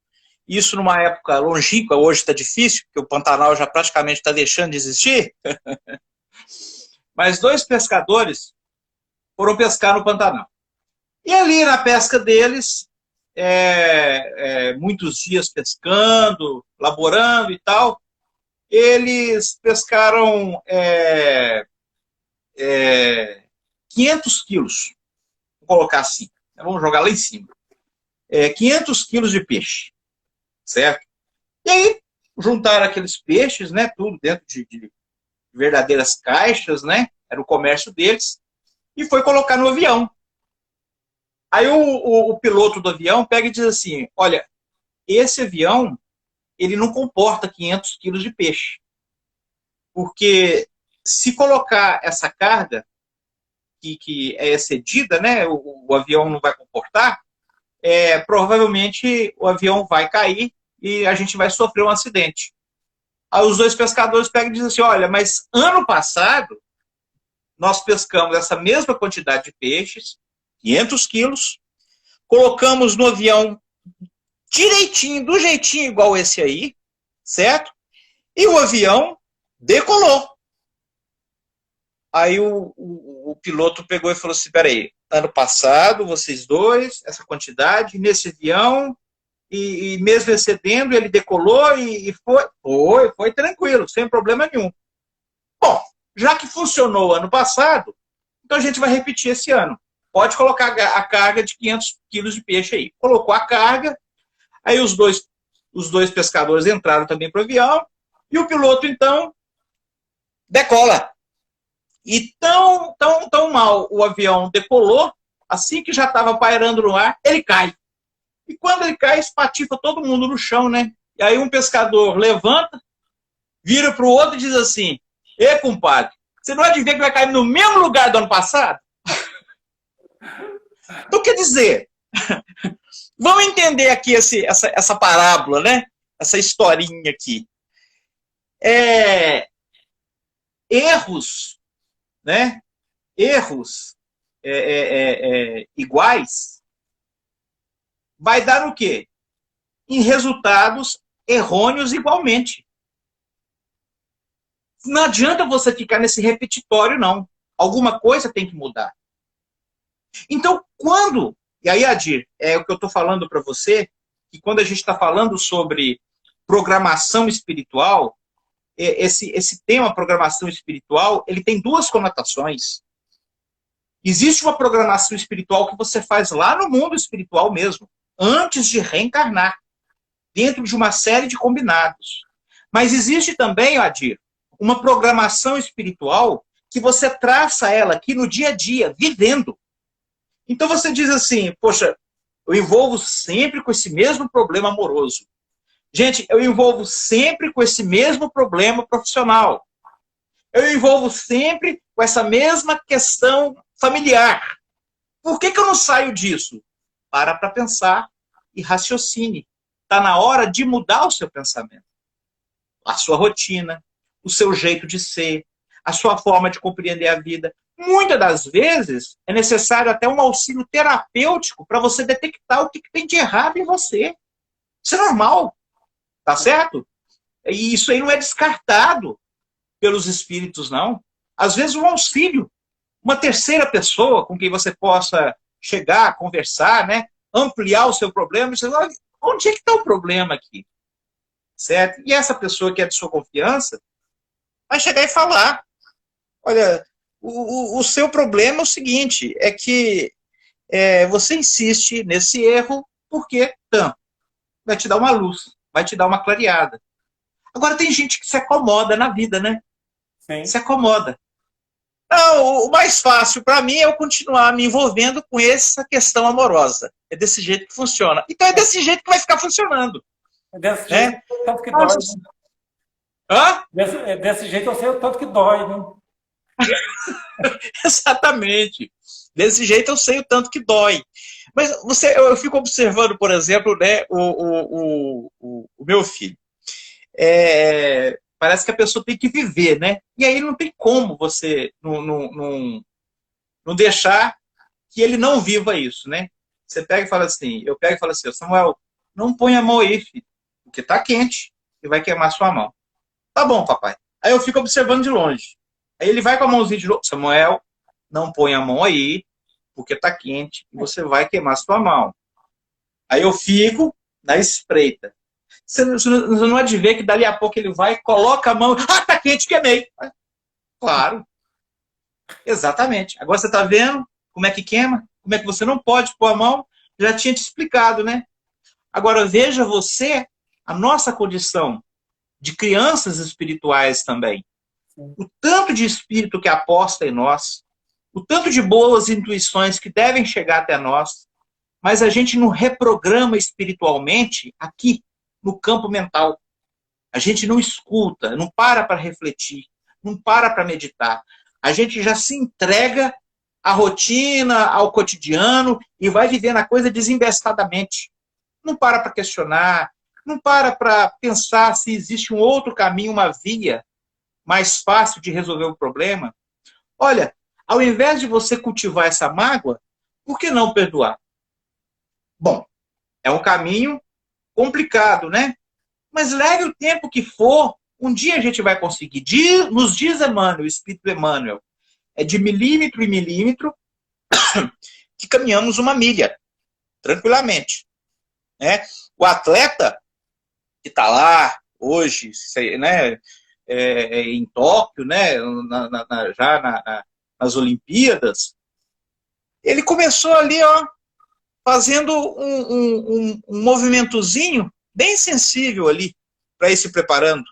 isso numa época longínqua, hoje está difícil, porque o Pantanal já praticamente está deixando de existir, mas dois pescadores foram pescar no Pantanal. E ali na pesca deles, muitos dias pescando, laborando e tal, eles pescaram 500 quilos, vou colocar assim, vamos jogar lá em cima, 500 quilos de peixe, certo? E aí, juntaram aqueles peixes, né, tudo dentro de verdadeiras caixas, né, era o comércio deles, e foi colocar no avião. Aí o piloto do avião pega e diz assim, olha, esse avião, ele não comporta 500 quilos de peixe, porque se colocar essa carga, que é excedida, né, o avião não vai comportar, provavelmente o avião vai cair e a gente vai sofrer um acidente. Aí os dois pescadores pegam e dizem assim, olha, mas ano passado nós pescamos essa mesma quantidade de peixes, 500 quilos, colocamos no avião direitinho, do jeitinho igual esse aí, certo? E o avião decolou. Aí o piloto pegou e falou assim, peraí, ano passado, vocês dois, essa quantidade, nesse avião, e mesmo excedendo, ele decolou e foi tranquilo, sem problema nenhum. Bom, já que funcionou ano passado, então a gente vai repetir esse ano. Pode colocar a carga de 500 quilos de peixe aí. Colocou a carga, aí os dois pescadores entraram também para o avião, e o piloto, então, decola. E tão mal o avião decolou, assim que já estava pairando no ar, ele cai. E quando ele cai, espatifa todo mundo no chão, né? E aí um pescador levanta, vira para o outro e diz assim, compadre, você não adivinha que vai cair no mesmo lugar do ano passado? Então, quer dizer, vamos entender aqui essa parábola, né? Essa historinha aqui. Erros, né? Erros iguais vai dar o quê? Em resultados errôneos igualmente. Não adianta você ficar nesse repetitório, não. Alguma coisa tem que mudar. Então, e aí, Adir, é o que eu estou falando para você, que quando a gente está falando sobre programação espiritual, esse tema programação espiritual, ele tem duas conotações. Existe uma programação espiritual que você faz lá no mundo espiritual mesmo, antes de reencarnar, dentro de uma série de combinados. Mas existe também, Adir, uma programação espiritual que você traça ela aqui no dia a dia, vivendo. Então você diz assim, poxa, eu envolvo sempre com esse mesmo problema amoroso. Gente, eu envolvo sempre com esse mesmo problema profissional. Eu envolvo sempre com essa mesma questão familiar. Por que eu não saio disso? Para pensar e raciocine. Está na hora de mudar o seu pensamento. A sua rotina, o seu jeito de ser, a sua forma de compreender a vida. Muitas das vezes é necessário até um auxílio terapêutico para você detectar o que tem de errado em você. Isso é normal, tá certo? E isso aí não é descartado pelos espíritos, não. Às vezes um auxílio, uma terceira pessoa com quem você possa chegar, conversar, né? Ampliar o seu problema, e dizer, olha, onde é que está o problema aqui? Certo? E essa pessoa que é de sua confiança vai chegar e falar, olha, o seu problema é o seguinte, é que você insiste nesse erro, porque tanto vai te dar uma luz, vai te dar uma clareada. Agora tem gente que se acomoda na vida, né? Sim. Se acomoda. Não, o mais fácil para mim é eu continuar me envolvendo com essa questão amorosa. É desse jeito que funciona. Então é desse jeito que vai ficar funcionando. É desse Né? jeito, tanto que dói. Né? Hã? Desse jeito eu sei o tanto que dói, né? Exatamente. Desse jeito eu sei o tanto que dói. Mas eu fico observando, por exemplo, né, o meu filho. Parece que a pessoa tem que viver, né? E aí não tem como você não deixar que ele não viva isso, né? Você pega e fala assim, eu pego e falo assim, Samuel, não põe a mão aí, filho, porque tá quente e vai queimar sua mão. Tá bom, papai. Aí eu fico observando de longe. Aí ele vai com a mãozinha de novo, Samuel, não põe a mão aí, porque tá quente e você vai queimar sua mão. Aí eu fico na espreita. Você não há de ver que dali a pouco ele vai, coloca a mão, tá quente, queimei. Claro. Exatamente. Agora você tá vendo como é que queima? Como é que você não pode pôr a mão? Já tinha te explicado, né? Agora veja você, a nossa condição de crianças espirituais também. O tanto de espírito que aposta em nós, o tanto de boas intuições que devem chegar até nós, mas a gente não reprograma espiritualmente aqui, no campo mental. A gente não escuta, não para refletir, não para meditar. A gente já se entrega à rotina, ao cotidiano e vai vivendo a coisa desembestadamente. Não para questionar, não para pensar se existe um outro caminho, uma via mais fácil de resolver o problema. Olha, ao invés de você cultivar essa mágoa, por que não perdoar? Bom, é um caminho complicado, né? Mas leve o tempo que for, um dia a gente vai conseguir. Nos diz Emmanuel, o Espírito Emmanuel, é de milímetro em milímetro que caminhamos uma milha, tranquilamente. Né? O atleta que está lá hoje, né, em Tóquio, né, nas Olimpíadas, ele começou ali, ó, fazendo um movimentozinho bem sensível ali, para ir se preparando.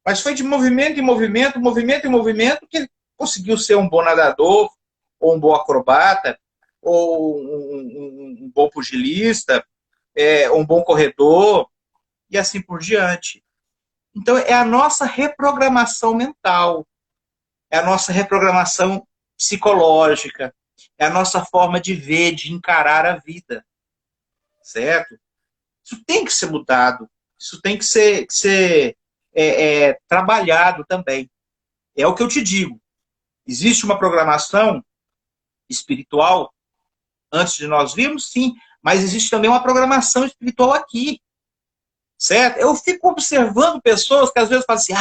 Mas foi de movimento em movimento, movimento em movimento, que ele conseguiu ser um bom nadador, ou um bom acrobata, ou um bom pugilista, um bom corredor, e assim por diante. Então, é a nossa reprogramação mental, é a nossa reprogramação psicológica, é a nossa forma de ver, de encarar a vida. Certo? Isso tem que ser mudado, isso tem que ser trabalhado também. É o que eu te digo. Existe uma programação espiritual antes de nós virmos, sim, mas existe também uma programação espiritual aqui. Certo? Eu fico observando pessoas que às vezes falam assim,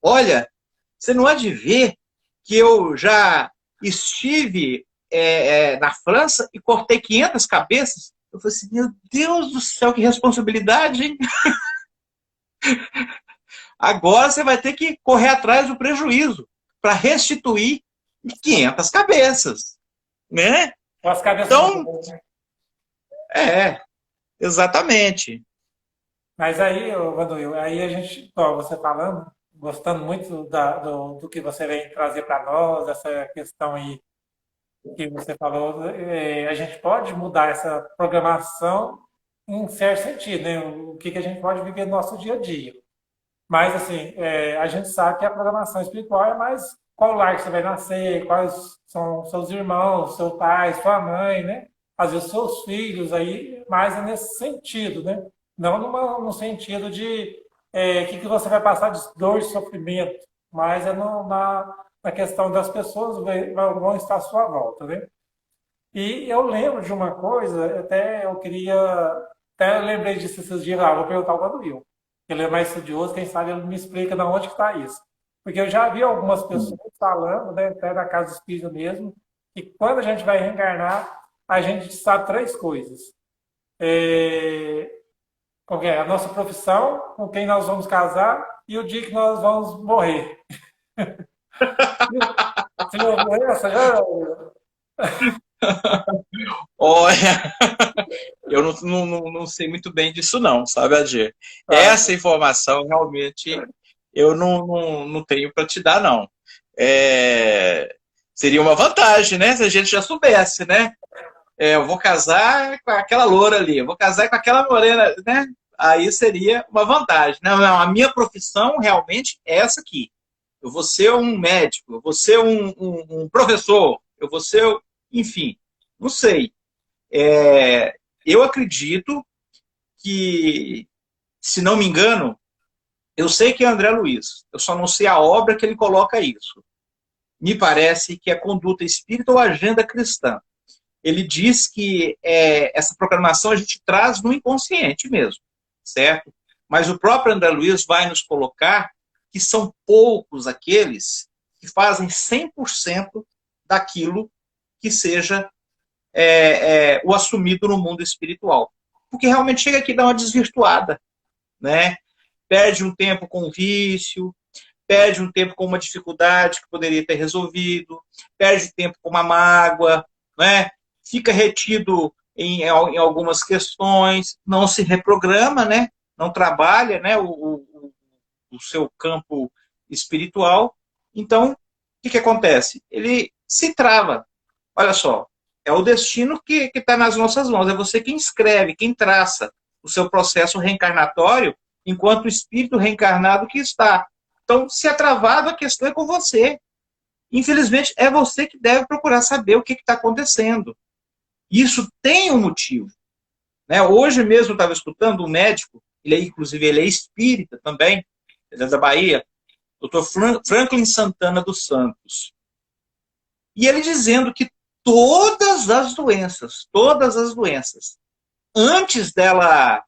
olha, você não há de ver que eu já estive na França e cortei 500 cabeças. Eu falei assim, meu Deus do céu, que responsabilidade, hein? Agora você vai ter que correr atrás do prejuízo para restituir 500 cabeças. Né? As cabeças então, né? Exatamente. Mas aí, Vanduil, aí a gente, ó, você falando, gostando muito do que você vem trazer para nós, essa questão aí que você falou, a gente pode mudar essa programação em certo sentido, né? O que a gente pode viver no nosso dia a dia. Mas, assim, a gente sabe que a programação espiritual é mais qual lar que você vai nascer, quais são seus irmãos, seu pai, sua mãe, né? Às vezes seus filhos aí, mais é nesse sentido, né? Não no sentido de que você vai passar de dor e sofrimento, mas é na questão das pessoas vão estar à sua volta, né? E eu lembro de uma coisa, até eu queria, até eu lembrei disso esses dias lá, vou perguntar ao Manuel. Ele é mais estudioso, quem sabe ele me explica de onde que está isso. Porque eu já vi algumas pessoas falando, né, até na casa espírita mesmo, que quando a gente vai reencarnar, a gente sabe três coisas. É, qual que é? A nossa profissão, com quem nós vamos casar e o dia que nós vamos morrer. Você já ouviu essa? Já? Olha, eu não sei muito bem disso não, sabe, Adê? Ah, Essa informação realmente eu não tenho para te dar, não. Seria uma vantagem, né? Se a gente já soubesse, né? Eu vou casar com aquela loura ali, eu vou casar com aquela morena, né? Aí seria uma vantagem. Não, a minha profissão realmente é essa aqui. Eu vou ser um médico, eu vou ser um professor, eu vou ser, enfim, não sei. Eu acredito que, se não me engano, eu sei que é André Luiz, eu só não sei a obra que ele coloca isso. Me parece que é Conduta Espírita ou Agenda Cristã. Ele diz que essa programação a gente traz no inconsciente mesmo, certo? Mas o próprio André Luiz vai nos colocar que são poucos aqueles que fazem 100% daquilo que seja o assumido no mundo espiritual. Porque realmente chega aqui e dá uma desvirtuada, né? Perde um tempo com vício, perde um tempo com uma dificuldade que poderia ter resolvido, perde tempo com uma mágoa, né? Fica retido em algumas questões, não se reprograma, né? Não trabalha, né? O seu campo espiritual. Então, o que acontece? Ele se trava. Olha só, é o destino que está nas nossas mãos. É você quem escreve, quem traça o seu processo reencarnatório, enquanto o espírito reencarnado que está. Então, se é travado, a questão é com você. Infelizmente, é você que deve procurar saber o que está acontecendo. Isso tem um motivo. Né? Hoje mesmo eu estava escutando um médico, inclusive ele é espírita também, ele é da Bahia, Dr. Franklin Santana dos Santos. E ele dizendo que todas as doenças, antes dela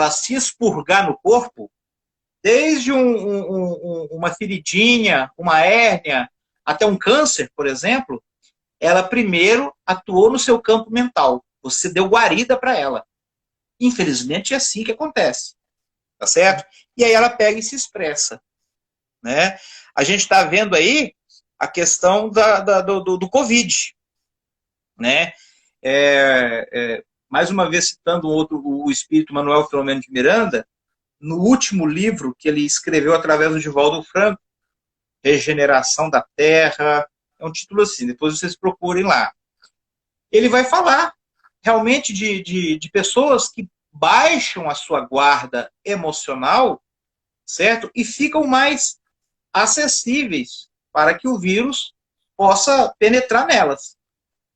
se expurgar no corpo, desde uma feridinha, uma hérnia, até um câncer, por exemplo, ela primeiro atuou no seu campo mental. Você deu guarida para ela. Infelizmente é assim que acontece. Tá certo? E aí ela pega e se expressa. Né? A gente está vendo aí a questão do Covid. Né? Mais uma vez citando o espírito Manuel Filomeno de Miranda, no último livro que ele escreveu através do Divaldo Franco, Regeneração da Terra, é um título assim, depois vocês procurem lá. Ele vai falar realmente de pessoas que baixam a sua guarda emocional, certo? E ficam mais acessíveis para que o vírus possa penetrar nelas.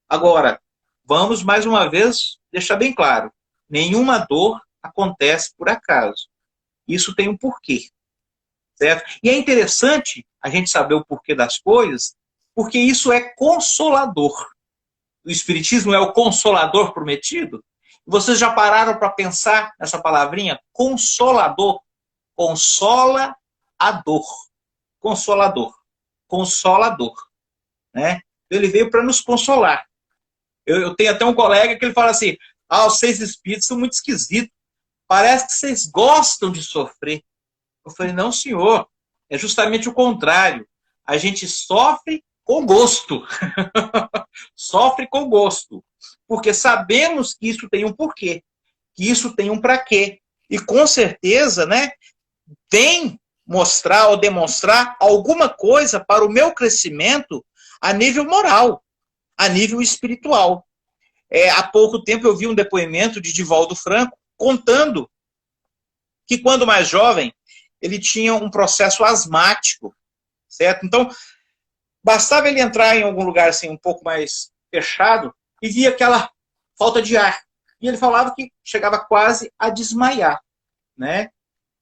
Agora, vamos mais uma vez deixar bem claro, nenhuma dor acontece por acaso. Isso tem um porquê, certo? E é interessante a gente saber o porquê das coisas, porque isso é consolador. O Espiritismo é o consolador prometido. Vocês já pararam para pensar nessa palavrinha? Consolador. Consola a dor. Consolador. Consolador. Né? Ele veio para nos consolar. Eu tenho até um colega que ele fala assim, os seis espíritos são muito esquisitos. Parece que vocês gostam de sofrer. Eu falei, não, senhor. É justamente o contrário. A gente sofre com gosto. Sofre com gosto. Porque sabemos que isso tem um porquê. Que isso tem um para quê. E com certeza, né, vem mostrar ou demonstrar alguma coisa para o meu crescimento a nível moral, a nível espiritual. Há pouco tempo eu vi um depoimento de Divaldo Franco contando que quando mais jovem ele tinha um processo asmático, certo? Então, bastava ele entrar em algum lugar assim um pouco mais fechado e via aquela falta de ar. E ele falava que chegava quase a desmaiar, né?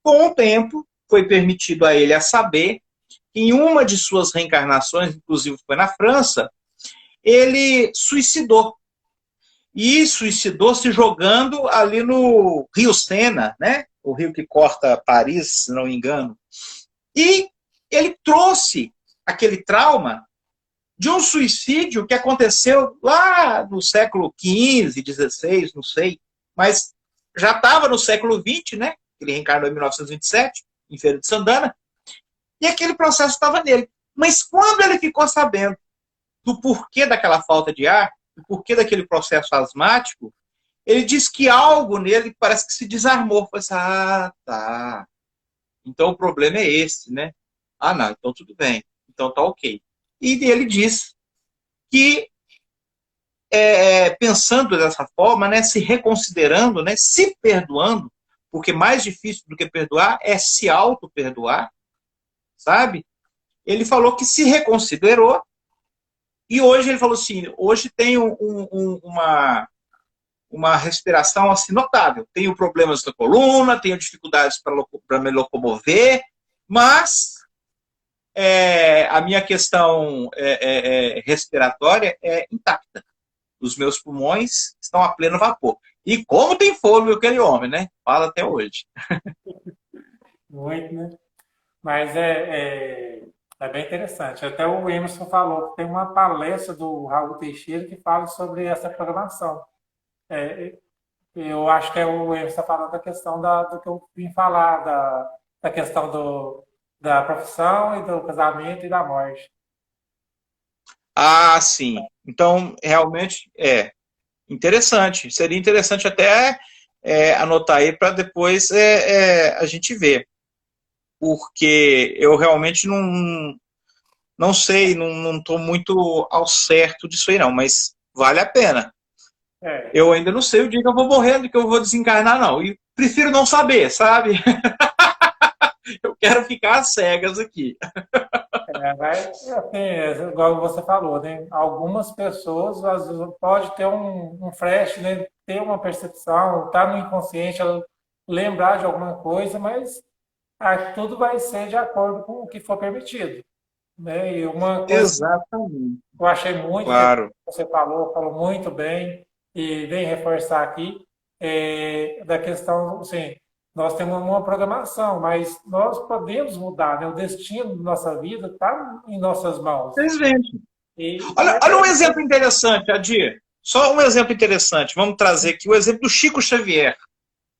Com o tempo, foi permitido a ele a saber que em uma de suas reencarnações, inclusive foi na França, ele suicidou. E suicidou se jogando ali no Rio Sena, né? O rio que corta Paris, se não me engano. E ele trouxe aquele trauma de um suicídio que aconteceu lá no século XV, XVI, não sei, mas já estava no século XX, né? Ele reencarnou em 1927, em Feira de Santana, e aquele processo estava nele. Mas quando ele ficou sabendo do porquê daquela falta de ar, do porquê daquele processo asmático, ele disse que algo nele parece que se desarmou. Falei assim, ah, tá. Então o problema é esse, né? Ah, não, então tudo bem. Então tá ok. E ele diz que, pensando dessa forma, né, se reconsiderando, né, se perdoando, porque mais difícil do que perdoar é se auto-perdoar, sabe? Ele falou que se reconsiderou e hoje ele falou assim, hoje tem uma respiração assim notável. Tenho problemas na coluna, tenho dificuldades para me locomover, mas a minha questão respiratória é intacta. Os meus pulmões estão a pleno vapor. E como tem fôlego aquele homem, né? Fala até hoje. Muito, né? Mas é bem interessante. Até o Emerson falou que tem uma palestra do Raul Teixeira que fala sobre essa programação. É, eu acho que o Emerson está falando da questão do que eu vim falar, da questão da profissão e do casamento e da morte. Ah, sim. Então, realmente é interessante. Seria interessante até anotar aí para depois a gente ver. Porque eu realmente não sei, não estou muito ao certo disso aí não, mas vale a pena. Eu ainda não sei o dia que eu vou morrer, do que eu vou desencarnar, não. E prefiro não saber, sabe? Eu quero ficar às cegas aqui. Mas, assim, igual você falou, né? Algumas pessoas, às vezes, pode ter um flash, né? Ter uma percepção, estar no inconsciente, ela lembrar de alguma coisa, mas tudo vai ser de acordo com o que for permitido. Né? E uma coisa Exatamente. que eu achei muito Claro. que você falou muito bem, e vem reforçar aqui, da questão, assim, nós temos uma programação, mas nós podemos mudar, né? O destino da nossa vida está em nossas mãos. Infelizmente. E Olha um exemplo interessante, Adir. Só um exemplo interessante. Vamos trazer aqui o exemplo do Chico Xavier.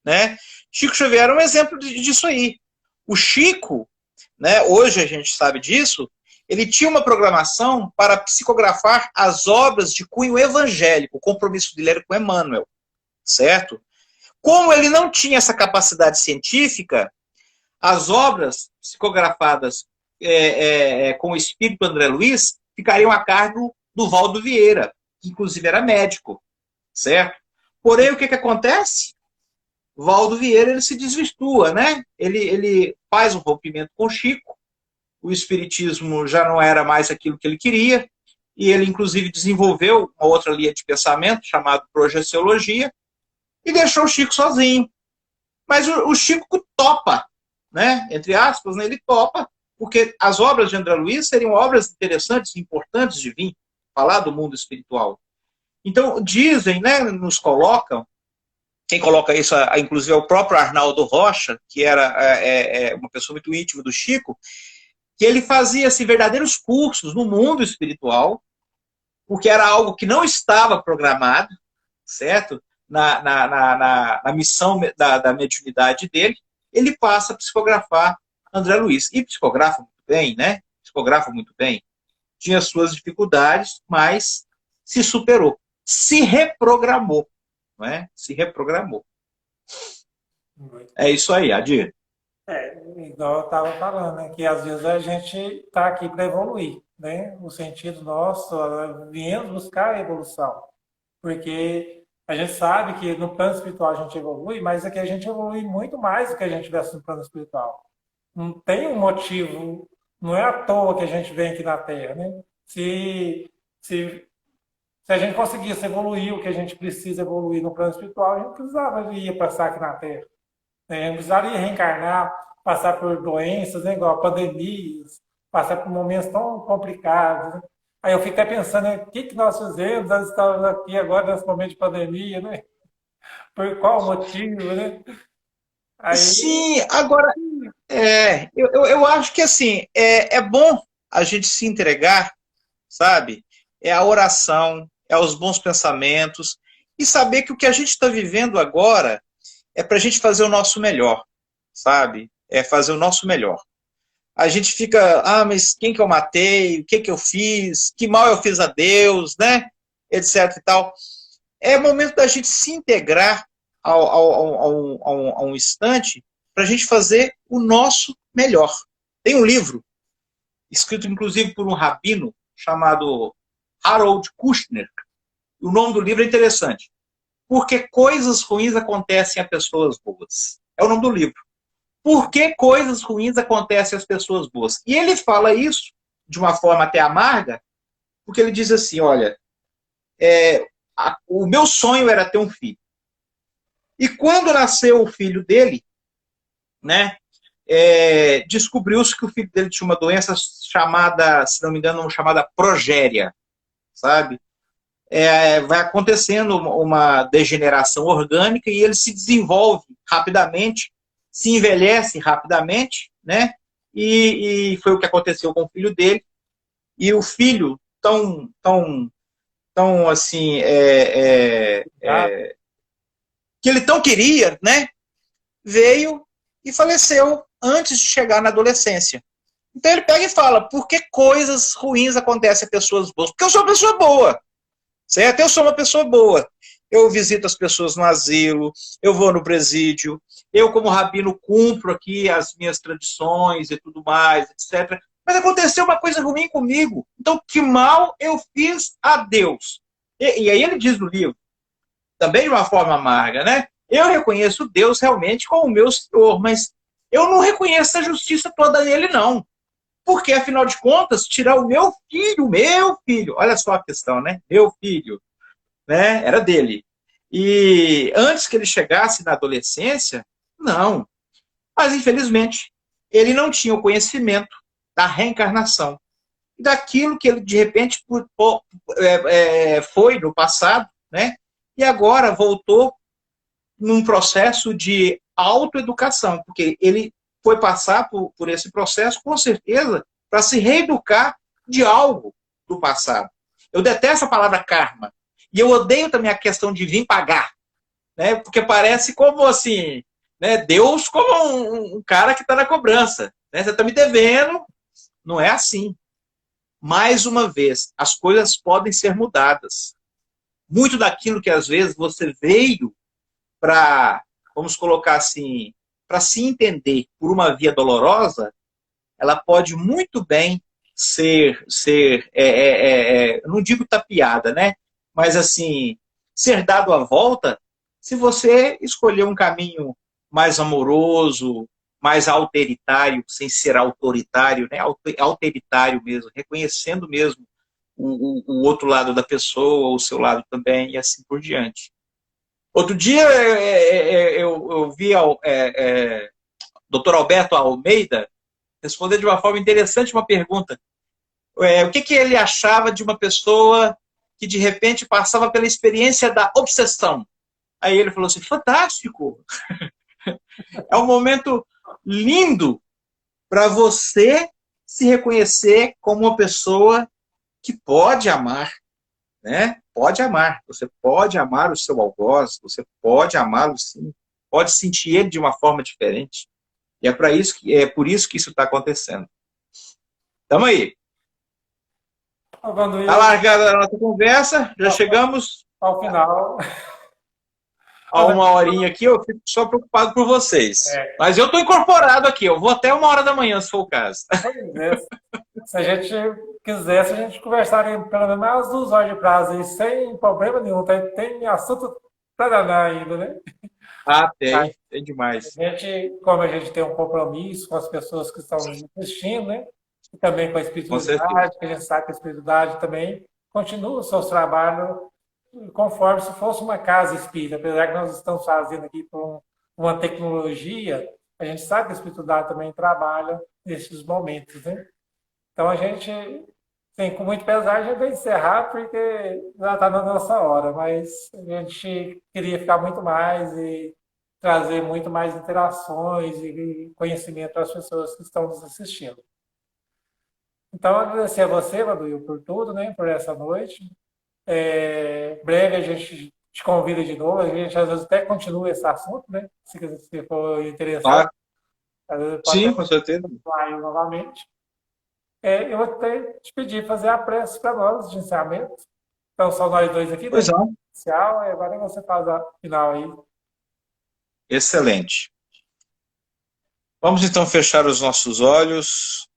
Né? Chico Xavier é um exemplo disso aí. O Chico, né, hoje a gente sabe disso, ele tinha uma programação para psicografar as obras de cunho evangélico, o compromisso dele era com Emmanuel, certo? Como ele não tinha essa capacidade científica, as obras psicografadas com o espírito André Luiz ficariam a cargo do Valdo Vieira, que inclusive era médico, certo? Porém, o que acontece? Valdo Vieira ele se desvirtua, né? Ele faz um rompimento com Chico, o espiritismo já não era mais aquilo que ele queria, e ele inclusive desenvolveu uma outra linha de pensamento chamada projeciologia e deixou o Chico sozinho. Mas o Chico topa, né? Entre aspas, né? Ele topa, porque as obras de André Luiz seriam obras interessantes, importantes de vir falar do mundo espiritual. Então, dizem, né? Nos colocam, quem coloca isso, inclusive, é o próprio Arnaldo Rocha, que era uma pessoa muito íntima do Chico, que ele fazia assim, verdadeiros cursos no mundo espiritual, porque era algo que não estava programado, certo? Na missão da mediunidade dele, ele passa a psicografar André Luiz. E psicografa muito bem, né? Psicografa muito bem. Tinha suas dificuldades, mas se superou. Se reprogramou. Não é? Se reprogramou. É isso aí, Adir. Igual eu estava falando, né? Que às vezes a gente está aqui para evoluir, né? O sentido nosso, viemos buscar a evolução. Porque a gente sabe que no plano espiritual a gente evolui, mas aqui a gente evolui muito mais do que a gente tivesse no plano espiritual. Não tem um motivo, não é à toa que a gente vem aqui na Terra, né? Se a gente conseguisse evoluir o que a gente precisa evoluir no plano espiritual, a gente precisava ir passar aqui na Terra. A gente precisaria reencarnar, passar por doenças, né, igual pandemias, passar por momentos tão complicados, né? Aí eu fico até pensando, né, o que que nós fizemos, nós estamos aqui agora nesse momento de pandemia, né? Por qual motivo, né? Aí, Sim, agora, eu acho que assim, é bom a gente se entregar, sabe? É a oração, é os bons pensamentos, e saber que o que a gente está vivendo agora é para a gente fazer o nosso melhor, sabe? É fazer o nosso melhor. A gente fica, mas quem que eu matei? O que que eu fiz? Que mal eu fiz a Deus, né? Etc e tal. É momento da gente se integrar a um instante para a gente fazer o nosso melhor. Tem um livro, escrito inclusive por um rabino, chamado Harold Kushner. O nome do livro é interessante. Porque coisas ruins acontecem a pessoas boas. É o nome do livro. Por que coisas ruins acontecem às pessoas boas? E ele fala isso de uma forma até amarga, porque ele diz assim, olha, o meu sonho era ter um filho. E quando nasceu o filho dele, né, descobriu-se que o filho dele tinha uma doença chamada, se não me engano, chamada progéria, sabe? Vai acontecendo uma degeneração orgânica e ele se desenvolve rapidamente, se envelhece rapidamente, né? E foi o que aconteceu com o filho dele. E o filho, tão assim, tá? que ele tão queria, né? Veio e faleceu antes de chegar na adolescência. Então ele pega e fala, por que coisas ruins acontecem a pessoas boas? Porque eu sou uma pessoa boa. Certo? Eu sou uma pessoa boa. Eu visito as pessoas no asilo, eu vou no presídio, eu, como rabino, cumpro aqui as minhas tradições e tudo mais, etc. Mas aconteceu uma coisa ruim comigo. Então, que mal eu fiz a Deus? E aí ele diz no livro, também de uma forma amarga, né? Eu reconheço Deus realmente como o meu Senhor, mas eu não reconheço a justiça toda nele, não. Porque, afinal de contas, tirar o meu filho, olha só a questão, né? Meu filho, né? Era dele. E antes que ele chegasse na adolescência, não. Mas, infelizmente, ele não tinha o conhecimento da reencarnação. Daquilo que ele, de repente, foi no passado, né? E agora voltou num processo de autoeducação, porque ele foi passar por esse processo, com certeza, para se reeducar de algo do passado. Eu detesto a palavra karma. E eu odeio também a questão de vir pagar. Né? Porque parece como assim, né? Deus como um cara que está na cobrança. Né? Você está me devendo. Não é assim. Mais uma vez, as coisas podem ser mudadas. Muito daquilo que às vezes você veio para, vamos colocar assim, para se entender por uma via dolorosa, ela pode muito bem ser não digo tapeada, né? Mas assim, ser dado a volta se você escolher um caminho mais amoroso, mais alteritário, sem ser autoritário, né? Alteritário mesmo, reconhecendo mesmo o outro lado da pessoa, o seu lado também, e assim por diante. Outro dia eu vi o Dr. Alberto Almeida responder de uma forma interessante uma pergunta. O que ele achava de uma pessoa que de repente passava pela experiência da obsessão? Aí ele falou assim, fantástico! É um momento lindo para você se reconhecer como uma pessoa que pode amar, né? Pode amar. Você pode amar o seu algoz, você pode amá-lo sim, pode sentir ele de uma forma diferente. E é por isso que isso está acontecendo. Tamo aí. Tá largada a nossa conversa, já chegamos ao final. A uma horinha aqui, eu fico só preocupado por vocês. Mas eu estou incorporado aqui, eu vou até 1h da manhã, se for o caso. Se a gente quisesse, a gente conversaria pelo menos umas 2 horas de prazo aí, sem problema nenhum. Tem assunto para danar ainda, né? Tem demais. Como a gente tem um compromisso com as pessoas que estão nos assistindo, né? E também com a espiritualidade, que a gente sabe que a espiritualidade também continua os seus trabalhos conforme se fosse uma casa espírita. Apesar que nós estamos fazendo aqui com uma tecnologia, a gente sabe que a espiritualidade também trabalha nesses momentos, né? Então a gente, sim, com muito pesar, a gente vai encerrar porque já está na nossa hora, mas a gente queria ficar muito mais e trazer muito mais interações e conhecimento para as pessoas que estão nos assistindo. Então, agradecer a você, Manuel, por tudo, né, por essa noite. Breve a gente te convida de novo, a gente às vezes até continua esse assunto, né? Se for interessante, Tá? às vezes pode Sim, até com certeza. continuar aí novamente. Eu vou até te pedir fazer a prece para nós de encerramento. Então, só nós dois aqui, né? Pois não. Inicial, agora você faz a final aí. Excelente. Vamos então fechar os nossos olhos,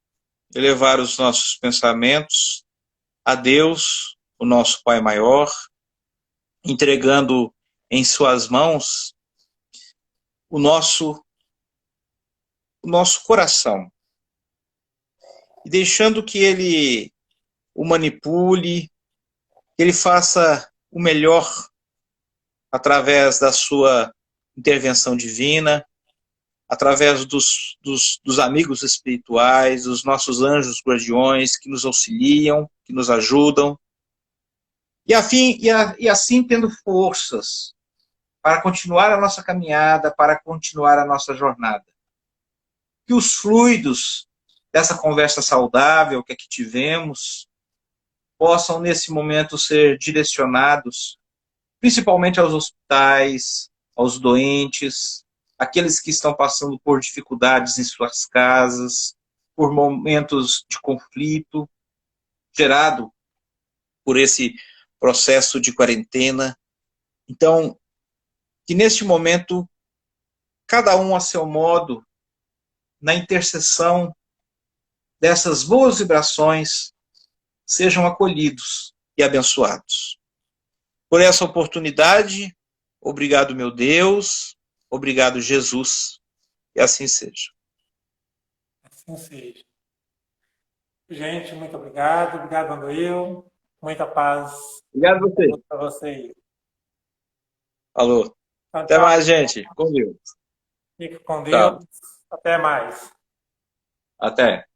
elevar os nossos pensamentos a Deus, o nosso Pai maior, entregando em suas mãos o nosso coração e deixando que Ele o manipule, que Ele faça o melhor através da sua intervenção divina, através dos amigos espirituais, dos nossos anjos guardiões que nos auxiliam, que nos ajudam, e assim tendo forças para continuar a nossa caminhada, para continuar a nossa jornada. Que os fluidos dessa conversa saudável que aqui tivemos possam, nesse momento, ser direcionados principalmente aos hospitais, aos doentes, aqueles que estão passando por dificuldades em suas casas, por momentos de conflito gerado por esse processo de quarentena. Então, que neste momento, cada um a seu modo, na intercessão dessas boas vibrações, sejam acolhidos e abençoados. Por essa oportunidade, obrigado, meu Deus, obrigado, Jesus, e assim seja. Assim seja. Gente, muito obrigado. Obrigado, Manuel. Muita paz Obrigado a você. para você aí. Falou. Então, Até tchau. mais, gente. Com Deus. Fique com Tchau. Deus. Até mais. Até.